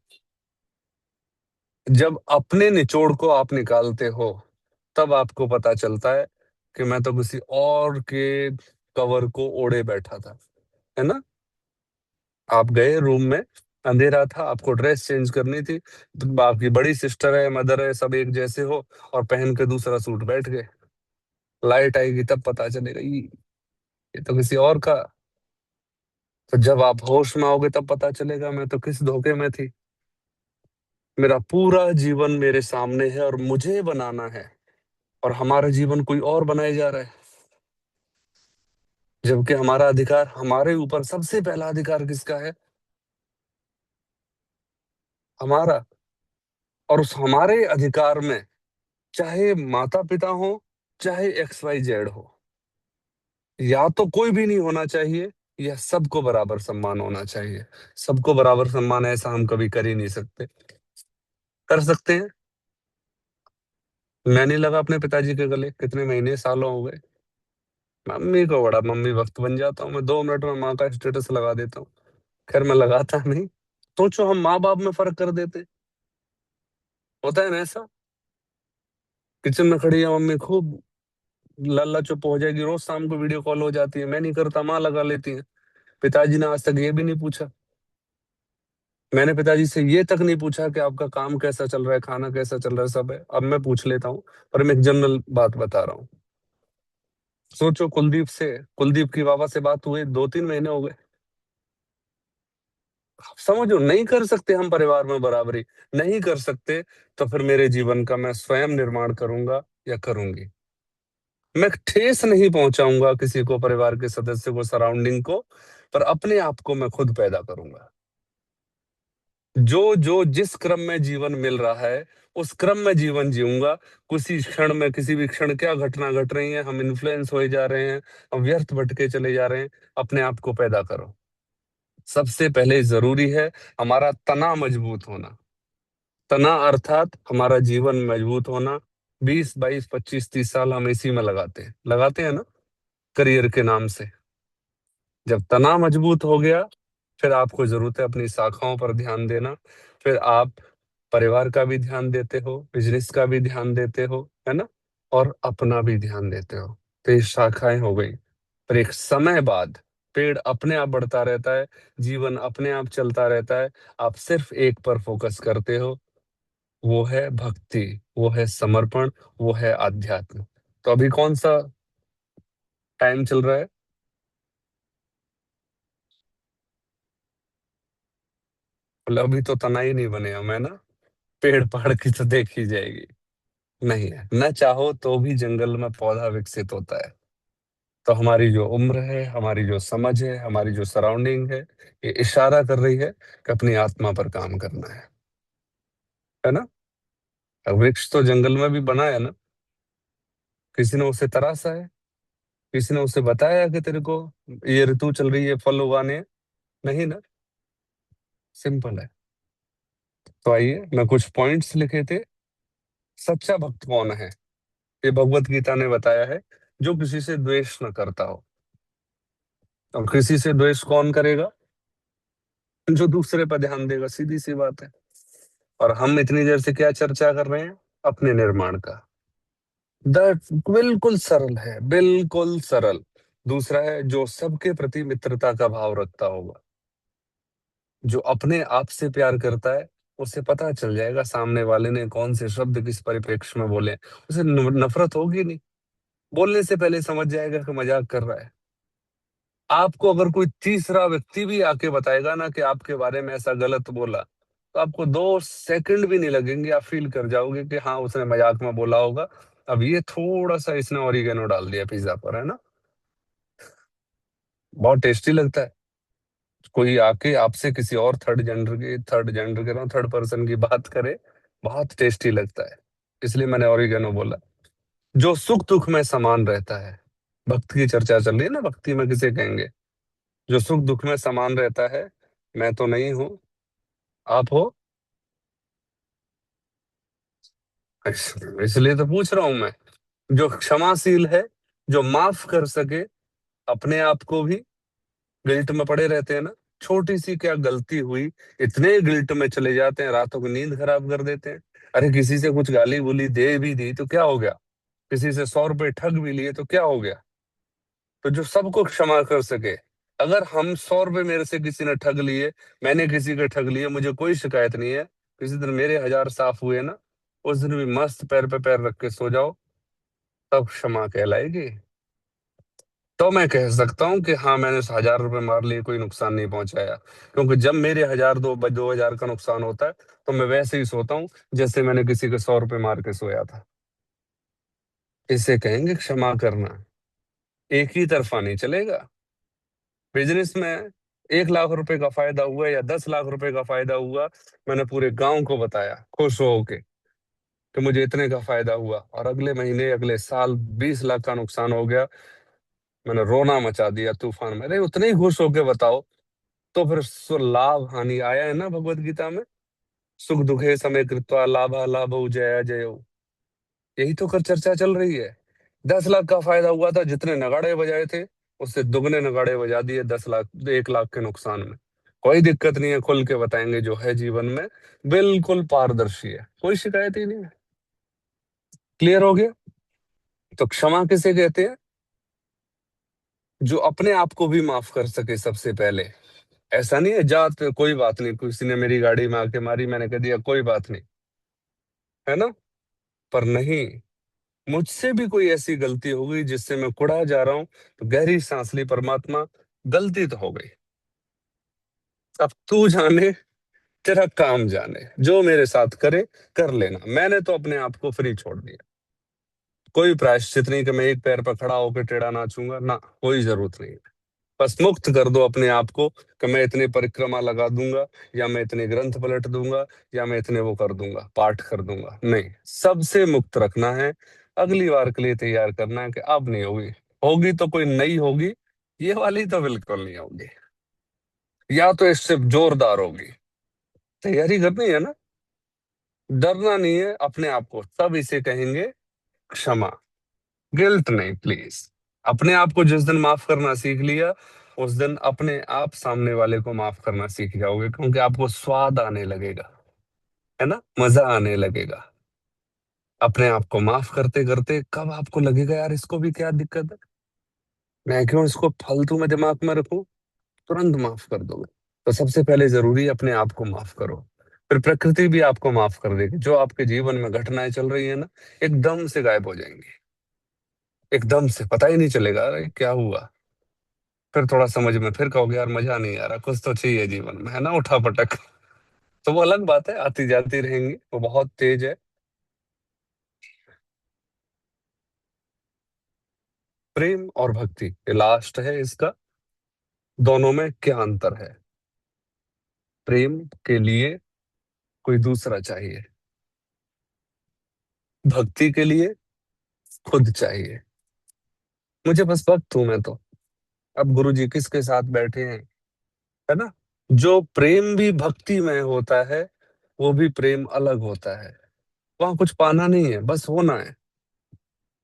जब अपने निचोड़ को आप निकालते हो तब आपको पता चलता है कि मैं तो किसी और के कवर को ओढ़े बैठा था, है ना? आप गए रूम में, अंधेरा था, आपको ड्रेस चेंज करनी थी, तो आपकी बड़ी सिस्टर है, मदर है, सब एक जैसे हो, और पहन के दूसरा सूट बैठ गए। लाइट आएगी तब पता चलेगा ये तो किसी और का। तो जब आप होश में आओगे तब पता चलेगा मैं तो किस धोखे में थी। मेरा पूरा जीवन मेरे सामने है और मुझे बनाना है, और हमारा जीवन कोई और बनाए जा रहा है। जबकि हमारा अधिकार, हमारे ऊपर सबसे पहला अधिकार किसका है? हमारा। और उस हमारे अधिकार में चाहे माता पिता हो, चाहे XYZ हो, या तो कोई भी नहीं होना चाहिए, या सबको बराबर सम्मान होना चाहिए। सबको बराबर सम्मान ऐसा हम कभी कर ही नहीं सकते। कर सकते हैं? मैं नहीं लगा अपने पिताजी के गले, कितने महीने सालों हो गए। मम्मी को बड़ा मम्मी वक्त बन जाता हूँ मैं, 2 मिनट में माँ का स्टेटस लगा देता हूँ। खैर मैं लगाता नहीं। सोचो हम माँ बाप में फर्क कर देते। होता है ना ऐसा? किचन में खड़ी है मम्मी, खूब लल्ला चुप हो जाएगी, रोज शाम को वीडियो कॉल हो जाती है, मैं नहीं करता, माँ लगा लेती है। पिताजी ने आज तक ये भी नहीं पूछा। मैंने पिताजी से ये तक नहीं पूछा कि आपका काम कैसा चल रहा है, खाना कैसा चल रहा है, सब है। अब मैं पूछ लेता हूँ, पर मैं एक जनरल बात बता रहा हूँ। सोचो कुलदीप की बाबा से बात हुए 2-3 महीने हो गए। समझो, नहीं कर सकते हम परिवार में बराबरी, नहीं कर सकते, तो फिर मेरे जीवन का मैं स्वयं निर्माण करूंगा या करूंगी। मैं ठेस नहीं पहुंचाऊंगा किसी को, परिवार के सदस्य को, सराउंडिंग को, पर अपने आप को मैं खुद पैदा करूंगा। जो जो जिस क्रम में जीवन मिल रहा है, उस क्रम में जीवन जीऊंगा। किसी क्षण में, किसी भी क्षण क्या घटना घट रही है, हम इन्फ्लुएंस होए जा रहे हैं, हम व्यर्थ भटके चले जा रहे हैं। अपने आप को पैदा करो। सबसे पहले जरूरी है हमारा तना मजबूत होना। तना अर्थात हमारा जीवन मजबूत होना। 20, 22, 25, 30 साल हम इसी में लगाते हैं ना, करियर के नाम से। जब तना मजबूत हो गया, फिर आपको जरूरत है अपनी शाखाओं पर ध्यान देना। फिर आप परिवार का भी ध्यान देते हो, बिजनेस का भी ध्यान देते हो, है ना, और अपना भी ध्यान देते हो। तो ये शाखाएं हो गई। पर एक समय बाद पेड़ अपने आप बढ़ता रहता है, जीवन अपने आप चलता रहता है। आप सिर्फ एक पर फोकस करते हो, वो है भक्ति, वो है समर्पण, वो है आध्यात्म। तो अभी कौन सा टाइम चल रहा है? मतलब अभी तो तना ही नहीं बने हम, है ना। पेड़ पहाड़ की तो देखी जाएगी। नहीं है, न चाहो तो भी जंगल में पौधा विकसित होता है। तो हमारी जो उम्र है, हमारी जो समझ है, हमारी जो सराउंडिंग है, ये इशारा कर रही है कि अपनी आत्मा पर काम करना है ना। अब वृक्ष तो जंगल में भी बना है ना, किसी ने उसे तराशा है, किसी ने उसे बताया कि तेरे को ये ऋतु चल रही है फल उगाने हैं? नहीं ना। सिंपल है। तो आइए, मैं कुछ पॉइंट्स लिखे थे। सच्चा भक्त कौन है? ये भगवत गीता ने बताया है, जो किसी से द्वेष न करता हो। और किसी से द्वेष कौन करेगा? जो दूसरे पर ध्यान देगा, सीधी सी बात है। और हम इतनी देर से क्या चर्चा कर रहे हैं? अपने निर्माण का। दैट बिल्कुल सरल है, बिल्कुल सरल। दूसरा है, जो सबके प्रति मित्रता का भाव रखता होगा। जो अपने आप से प्यार करता है, उसे पता चल जाएगा सामने वाले ने कौन से शब्द किस परिप्रेक्ष्य में बोले। उसे नफरत होगी नहीं, बोलने से पहले समझ जाएगा कि मजाक कर रहा है। आपको अगर कोई तीसरा व्यक्ति भी आके बताएगा ना कि आपके बारे में ऐसा गलत बोला, तो आपको 2 सेकंड भी नहीं लगेंगे, आप फील कर जाओगे कि हाँ, उसने मजाक में बोला होगा। अब ये थोड़ा सा इसने ऑरिगेनो डाल दिया पिज्जा पर, है ना, बहुत टेस्टी लगता है। कोई आके आपसे किसी और थर्ड जेंडर कह रहा हूँ, थर्ड पर्सन की बात करे, बहुत टेस्टी लगता है। इसलिए मैंने ऑरिगेनो बोला। जो सुख दुख में समान रहता है, भक्त की चर्चा चल रही है ना, भक्ति में किसे कहेंगे? जो सुख दुख में समान रहता है। मैं तो नहीं हूं, आप हो। इसलिए तो पूछ रहा हूं मैं। जो क्षमाशील है, जो माफ कर सके अपने आप को भी। गिल्ट में पड़े रहते हैं ना, छोटी सी क्या गलती हुई, इतने गिल्ट में चले जाते हैं, रातों की नींद खराब कर देते हैं। अरे किसी से कुछ गाली गुली दे भी दी तो क्या हो गया? किसी से 100 रुपए ठग भी लिए तो क्या हो गया? तो जो सबको क्षमा कर सके। अगर हम 100 रुपए मेरे से किसी ने ठग लिए, मैंने किसी के ठग लिए, मुझे कोई शिकायत नहीं है, किसी दिन मेरे 1000 साफ हुए ना, उस दिन भी मस्त पैर पे पैर रख के सो जाओ, तब क्षमा कहलाएगी। तो मैं कह सकता हूँ कि हाँ, मैंने 1000 रुपए मार लिए, कोई नुकसान नहीं पहुंचाया। क्योंकि जब मेरे 1000 का नुकसान होता है, तो मैं वैसे ही सोता हूँ जैसे मैंने किसी के 100 रुपए मार के सोया था। इसे कहेंगे क्षमा करना। एक ही तरफा नहीं चलेगा। बिजनेस में 1 लाख रुपए का फायदा हुआ या 10 लाख रुपए का फायदा हुआ, मैंने पूरे गांव को बताया खुश होके कि मुझे इतने का फायदा हुआ, और अगले महीने अगले साल 20 लाख का नुकसान हो गया। मैंने रोना मचा दिया तूफान में। अरे उतने ही खुश होके बताओ। तो फिर लाभ हानि आया है ना भगवत गीता में। सुख दुखे समय कृत्वा लाभा लाभौ जया जयो। यही तो कर चर्चा चल रही है। 10 लाख का फायदा हुआ था, जितने नगाड़े बजाए थे उससे दुगने नगाड़े बजा दिए 10 लाख, 1 लाख के नुकसान में। कोई दिक्कत नहीं है, खुल के बताएंगे जो है जीवन में। बिल्कुल पारदर्शी है, कोई शिकायत ही नहीं है। क्लियर हो गया? तो क्षमा किसे कहते हैं? जो अपने आप को भी माफ कर सके सबसे पहले। ऐसा नहीं है जात कोई बात नहीं, किसी ने मेरी गाड़ी में आके मारी, मैंने कह दिया कोई बात नहीं, है ना। पर नहीं, मुझसे भी कोई ऐसी गलती हो गई जिससे मैं कुढ़ा जा रहा हूं, तो गहरी सांस ली, परमात्मा गलती तो हो गई, अब तू जाने, तेरा काम जाने, जो मेरे साथ करे कर लेना, मैंने तो अपने आप को फ्री छोड़ दिया। कोई प्रायश्चित नहीं कि मैं एक पैर पर खड़ा होकर टेढ़ा नाचूंगा ना, कोई जरूरत नहीं। बस मुक्त कर दो अपने आप को कि मैं इतने परिक्रमा लगा दूंगा, या मैं इतने ग्रंथ पलट दूंगा, या मैं इतने वो कर दूंगा, पाठ कर दूंगा। नहीं, सबसे मुक्त रखना है। अगली बार के लिए तैयार करना है कि अब नहीं होगी, होगी तो कोई नई होगी, ये वाली तो बिल्कुल नहीं होगी, या तो इससे जोरदार होगी। तैयारी करनी है ना। डरना नहीं है अपने आप को, तब इसे कहेंगे क्षमा। गिल्ट नहीं प्लीज। अपने आप को जिस दिन माफ करना सीख लिया, उस दिन अपने आप सामने वाले को माफ करना सीख जाओगे, क्योंकि आपको स्वाद आने लगेगा, है ना, मजा आने लगेगा। अपने आप को माफ करते करते कब आपको लगेगा यार इसको भी क्या दिक्कत है, मैं क्यों इसको फालतू में दिमाग में रखूं, तुरंत माफ कर दोगे। तो सबसे पहले जरूरी है अपने आप को माफ करो, फिर प्रकृति भी आपको माफ कर देगी। जो आपके जीवन में घटनाएं चल रही है ना, एकदम से गायब हो जाएंगी, एकदम से पता ही नहीं चलेगा अरे क्या हुआ। फिर थोड़ा समझ में, फिर कहोगे यार मजा नहीं आ रहा, कुछ तो चाहिए जीवन में, है ना, उठा पटक। तो वो अलग बात है, आती जाती रहेंगी, वो बहुत तेज है। प्रेम और भक्ति, ये लास्ट है इसका, दोनों में क्या अंतर है। प्रेम के लिए कोई दूसरा चाहिए, भक्ति के लिए खुद चाहिए। मुझे बस वक्त हूं मैं तो, अब गुरु जी किसके साथ बैठे हैं, है ना। जो प्रेम भी भक्ति में होता है, वो भी प्रेम अलग होता है। वहां कुछ पाना नहीं है, बस होना है,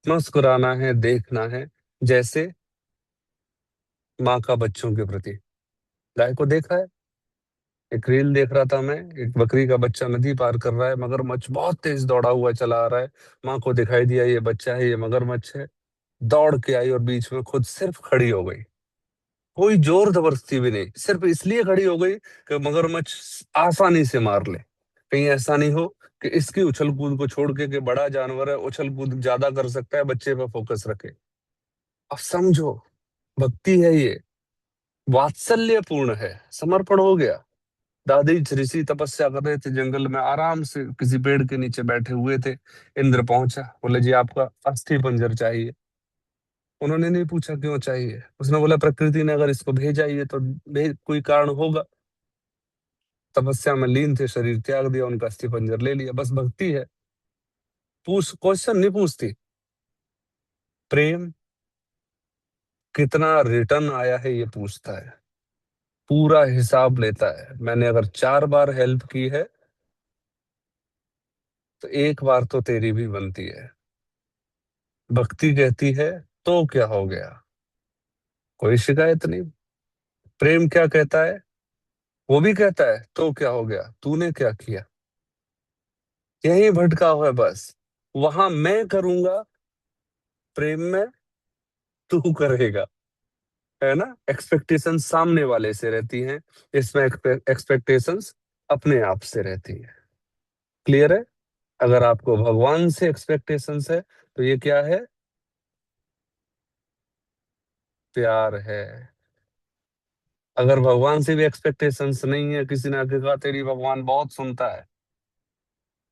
मुस्कुराना है, देखना है। जैसे माँ का बच्चों के प्रति, गाय को देखा है, एक रील देख रहा था मैं, एक बकरी का बच्चा नदी पार कर रहा है, मगरमच्छ बहुत तेज दौड़ा हुआ चला आ रहा है। माँ को दिखाई दिया ये बच्चा है, ये मगरमच्छ है, दौड़ के आई और बीच में खुद सिर्फ खड़ी हो गई। कोई जोर जबरदस्ती भी नहीं, सिर्फ इसलिए खड़ी हो गई कि मगरमच्छ आसानी से मार ले, कहीं ऐसा नहीं हो कि इसकी उछल कूद को छोड़ के, कि बड़ा जानवर है उछल कूद ज्यादा कर सकता है, बच्चे पे फोकस रखे। अब समझो, भक्ति है ये, वात्सल्यपूर्ण है, समर्पण हो गया। दादी ऋषि तपस्या कर रहे थे जंगल में, आराम से किसी पेड़ के नीचे बैठे हुए थे। इंद्र पहुंचा, बोले जी आपका अस्थि पंजर चाहिए। उन्होंने नहीं पूछा क्यों चाहिए, उसने बोला प्रकृति ने अगर इसको भेजा ही है तो कोई कारण होगा। तपस्या में लीन थे, शरीर त्याग दिया, उनका अस्थि पंजर ले लिया। बस भक्ति है, पूछ क्वेश्चन नहीं पूछती। प्रेम कितना रिटर्न आया है ये पूछता है, पूरा हिसाब लेता है। मैंने अगर 4 बार हेल्प की है, तो एक बार तो तेरी भी बनती है। भक्ति कहती है तो क्या हो गया, कोई शिकायत नहीं। प्रेम क्या कहता है, वो भी कहता है तो क्या हो गया, तूने क्या किया। यही भटका हुआ है बस। वहां मैं करूंगा, प्रेम में तू करेगा, है ना। एक्सपेक्टेशन सामने वाले से रहती हैं, इसमें एक्सपेक्टेशंस अपने आप से रहती है। क्लियर है। अगर आपको भगवान से एक्सपेक्टेशंस है, तो ये क्या है, प्यार है। अगर भगवान से भी एक्सपेक्टेशंस नहीं है, किसी ने आके कहा तेरी भगवान बहुत सुनता है,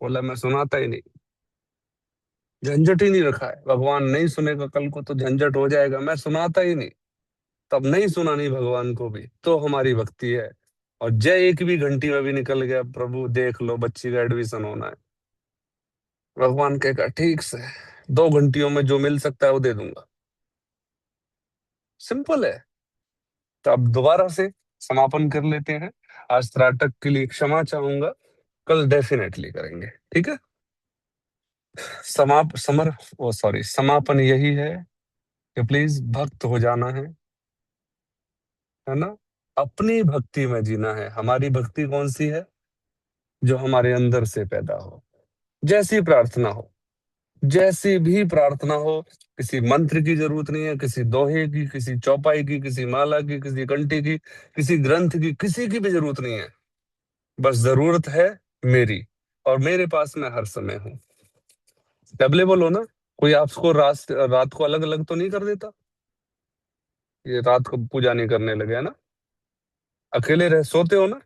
बोला मैं सुनाता ही नहीं, झंझट ही नहीं रखा है, भगवान नहीं सुनेगा कल को तो झंझट हो जाएगा, मैं सुनाता ही नहीं, तब नहीं सुनानी भगवान को भी, तो हमारी भक्ति है। और जय एक भी घंटी में भी निकल गया, प्रभु देख लो बच्ची का एडमिशन होना है, भगवान कहेगा ठीक से, 2 घंटियों में जो मिल सकता है वो दे दूंगा। सिंपल है। तो अब दोबारा से समापन कर लेते हैं। आज त्राटक के लिए क्षमा चाहूंगा, कल डेफिनेटली करेंगे, ठीक है। समापन यही है कि प्लीज भक्त हो जाना है ना। अपनी भक्ति में जीना है। हमारी भक्ति कौन सी है, जो हमारे अंदर से पैदा हो, जैसी प्रार्थना हो, जैसी भी प्रार्थना हो। किसी मंत्र की जरूरत नहीं है, किसी दोहे की, किसी चौपाई की, किसी माला की, किसी कंठी की, किसी ग्रंथ की, किसी की भी जरूरत नहीं है। बस जरूरत है मेरी, और मेरे पास मैं हर समय हूँ। अवेलेबल हो ना। कोई आपको रात रात को अलग अलग तो नहीं कर देता, ये रात को पूजा नहीं करने लगे, है ना। अकेले रह सोते हो ना,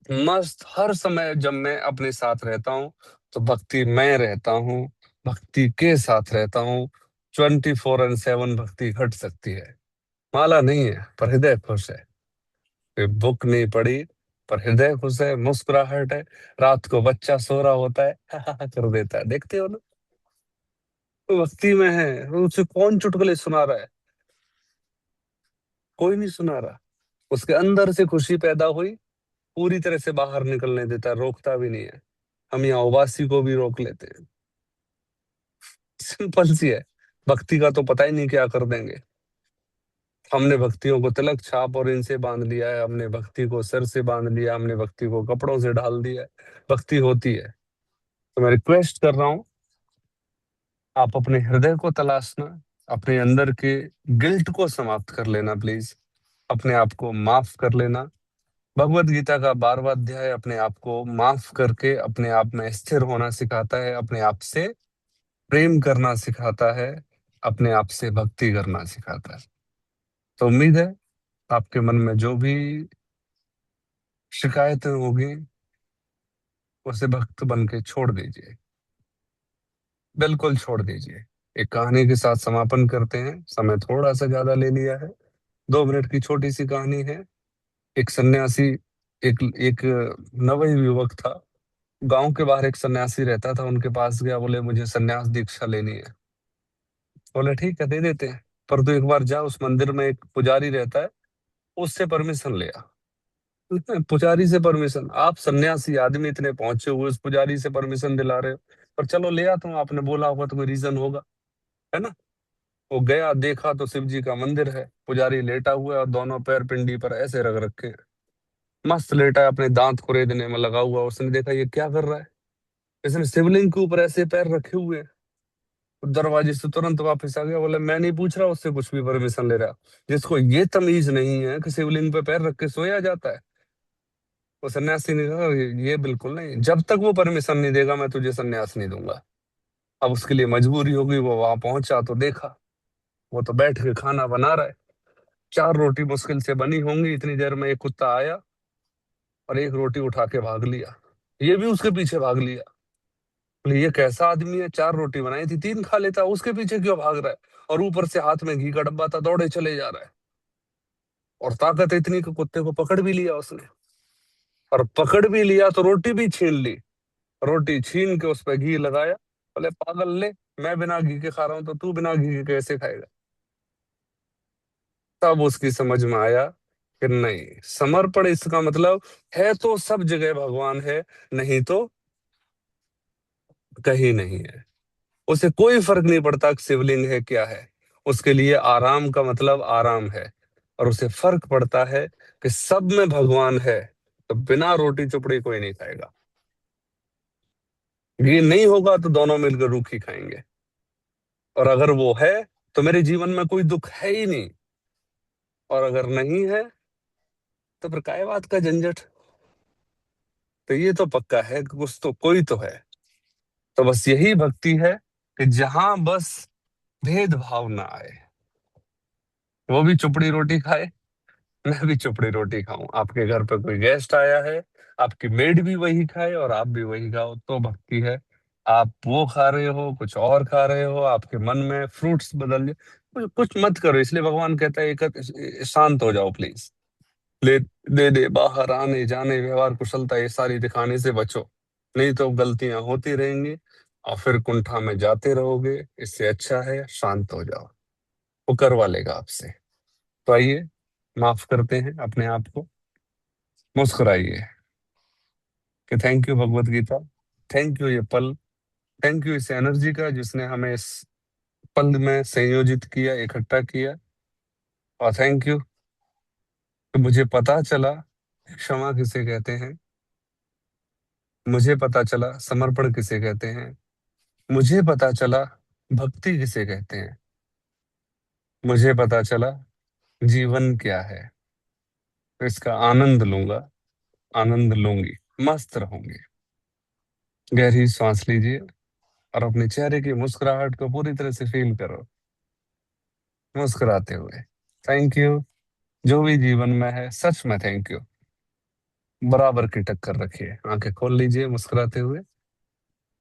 मस्त हर समय जब मैं अपने साथ रहता हूँ, तो भक्ति में रहता हूँ, भक्ति के साथ रहता हूँ। 24/7 भक्ति घट सकती है, माला नहीं है पर हृदय खुश है, कोई बुक नहीं पढ़ी पर हृदय खुश है, मुस्कुराहट है। रात को बच्चा सो रहा होता है कर देता है, देखते हो ना। तो भक्ति में है, उसे कौन चुटकुले सुना रहा है, कोई नहीं सुना रहा। उसके अंदर से खुशी पैदा हुई, पूरी तरह से बाहर निकलने देता है, रोकता भी नहीं है। हम यहाँ उबासी को भी रोक लेते हैं। सिंपल सी है। भक्ति का तो पता ही नहीं क्या कर देंगे। हमने भक्तियों को तिलक छाप और इनसे बांध लिया है, हमने भक्ति को सिर से बांध लिया, हमने भक्ति को कपड़ों से ढाल दिया है। भक्ति होती है तो मैं रिक्वेस्ट कर रहा हूं, आप अपने हृदय को तलाशना, अपने अंदर के गिल्ट को समाप्त कर लेना प्लीज, अपने आप को माफ कर लेना। भगवत गीता का 12वां अध्याय अपने आप को माफ करके अपने आप में स्थिर होना सिखाता है, अपने आप से प्रेम करना सिखाता है, अपने आप से भक्ति करना सिखाता है। तो उम्मीद है आपके मन में जो भी शिकायतें होगी उसे भक्त बन के छोड़ दीजिए, बिल्कुल छोड़ दीजिए। एक कहानी के साथ समापन करते हैं, समय थोड़ा सा ज्यादा ले लिया है। 2 मिनट की छोटी सी कहानी है। एक सन्यासी, एक एक नवयुवक युवक था। गांव के बाहर एक सन्यासी रहता था, उनके पास गया, बोले मुझे सन्यास दीक्षा लेनी है। बोले ठीक है, दे देते हैं, पर तू एक बार जा, उस मंदिर में एक पुजारी रहता है, उससे परमिशन ले आ। पुजारी से परमिशन? आप सन्यासी आदमी इतने पहुंचे हुए, उस पुजारी से परमिशन दिला रहे हो? पर चलो ले आता हूँ, आपने बोला होगा तो कोई रीजन होगा, है ना। वो गया, देखा तो शिव जी का मंदिर है, पुजारी लेटा हुआ है और दोनों पैर पिंडी पर ऐसे रख रखे हैं, मस्त लेटा है, अपने दांत कुरेदने में लगा हुआ। उसने देखा ये क्या कर रहा है, इसने शिवलिंग के ऊपर ऐसे पैर रखे हुए हैं। तो दरवाजे से तुरंत वापस आ गया, बोले मैं नहीं पूछ रहा उससे कुछ भी परमिशन ले रहा, जिसको ये तमीज नहीं है कि शिवलिंग पे पैर रख के सोया जाता है। वो सन्यासी ने कहा ये बिल्कुल नहीं, जब तक वो परमिशन नहीं देगा मैं तुझे सन्यास नहीं दूंगा। अब उसके लिए मजबूरी होगी, वो वहां पहुंचा तो देखा वो तो बैठ के खाना बना रहा है। 4 रोटी मुश्किल से बनी होंगी, इतनी देर में एक कुत्ता आया और एक रोटी उठा के भाग लिया। ये भी उसके पीछे भाग लिया। बोले ये कैसा आदमी है, 4 रोटी बनाई थी 3 खा लेता, उसके पीछे क्यों भाग रहा है? और ऊपर से हाथ में घी का डब्बा था, दौड़े चले जा रहा है। और ताकत इतनी कि कुत्ते को पकड़ भी लिया उसने। और पकड़ भी लिया तो रोटी भी छीन ली। रोटी छीन के उस पर घी लगाया। बोले पागल, ले, मैं बिना घी के खा रहा हूं तो तू बिना घी के कैसे खाएगा? तब उसकी समझ में आया कि नहीं, समर्पण इसका मतलब है तो सब जगह भगवान है, नहीं तो कहीं नहीं है। उसे कोई फर्क नहीं पड़ता कि शिवलिंग है क्या है, उसके लिए आराम का मतलब आराम है। और उसे फर्क पड़ता है कि सब में भगवान है, तो बिना रोटी चुपड़ी कोई नहीं खाएगा। घी नहीं होगा तो दोनों मिलकर रूखी खाएंगे। और अगर वो है तो मेरे जीवन में कोई दुख है ही नहीं, और अगर नहीं है तो फिर काय बात का झंझट। तो ये तो पक्का है कि कुछ तो कोई तो है। तो बस यही भक्ति है कि जहां बस भेदभाव ना आए। वो भी चुपड़ी रोटी खाए, मैं भी चुपड़ी रोटी खाऊं, आपके घर पे कोई गेस्ट आया है, आपकी मेड भी वही खाए और आप भी वही खाओ, तो भक्ति है। आप वो खा रहे हो, कुछ और खा रहे हो, आपके मन में फ्रूट्स बदल जाए, कुछ मत करो। इसलिए भगवान कहता है एक शांत हो जाओ प्लीज। ले दे दे बाहर आने जाने व्यवहार कुशलता ये सारी दिखाने से बचो, नहीं तो गलतियां होती रहेंगी और फिर कुंठा में जाते रहोगे। इससे अच्छा है शांत हो जाओ, वो करवा लेगा आपसे। तो आइए, माफ करते हैं अपने आप को, मुस्कुराइए कि thank you Bhagavad Gita, thank you ये पल, थैंक यू इस एनर्जी का जिसने हमें इस पल में संयोजित किया, इकट्ठा किया। और थैंक यू कि मुझे पता चला क्षमा किसे कहते हैं, मुझे पता चला समर्पण किसे कहते हैं, मुझे पता चला भक्ति किसे कहते हैं, मुझे पता चला जीवन क्या है। तो इसका आनंद लूंगा, आनंद लूंगी, मस्त रहूंगी। गहरी सांस लीजिए और अपने चेहरे की मुस्कुराहट को पूरी तरह से फील करो, मुस्कुराते हुए। थैंक यू, जो भी जीवन में है सच में थैंक यू। बराबर की टक्कर रखिए, आंखें खोल लीजिए मुस्कुराते हुए।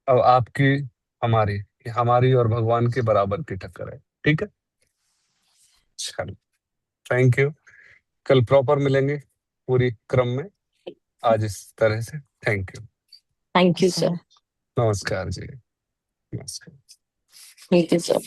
अब आपकी, हमारी, हमारी और भगवान के बराबर की टक्कर है, ठीक है। चलो, थैंक यू। कल प्रॉपर मिलेंगे पूरी क्रम में, आज इस तरह से। Thank you, thank you sir. Sir. नमस्कार जी, नमस्कार। Thank you sir.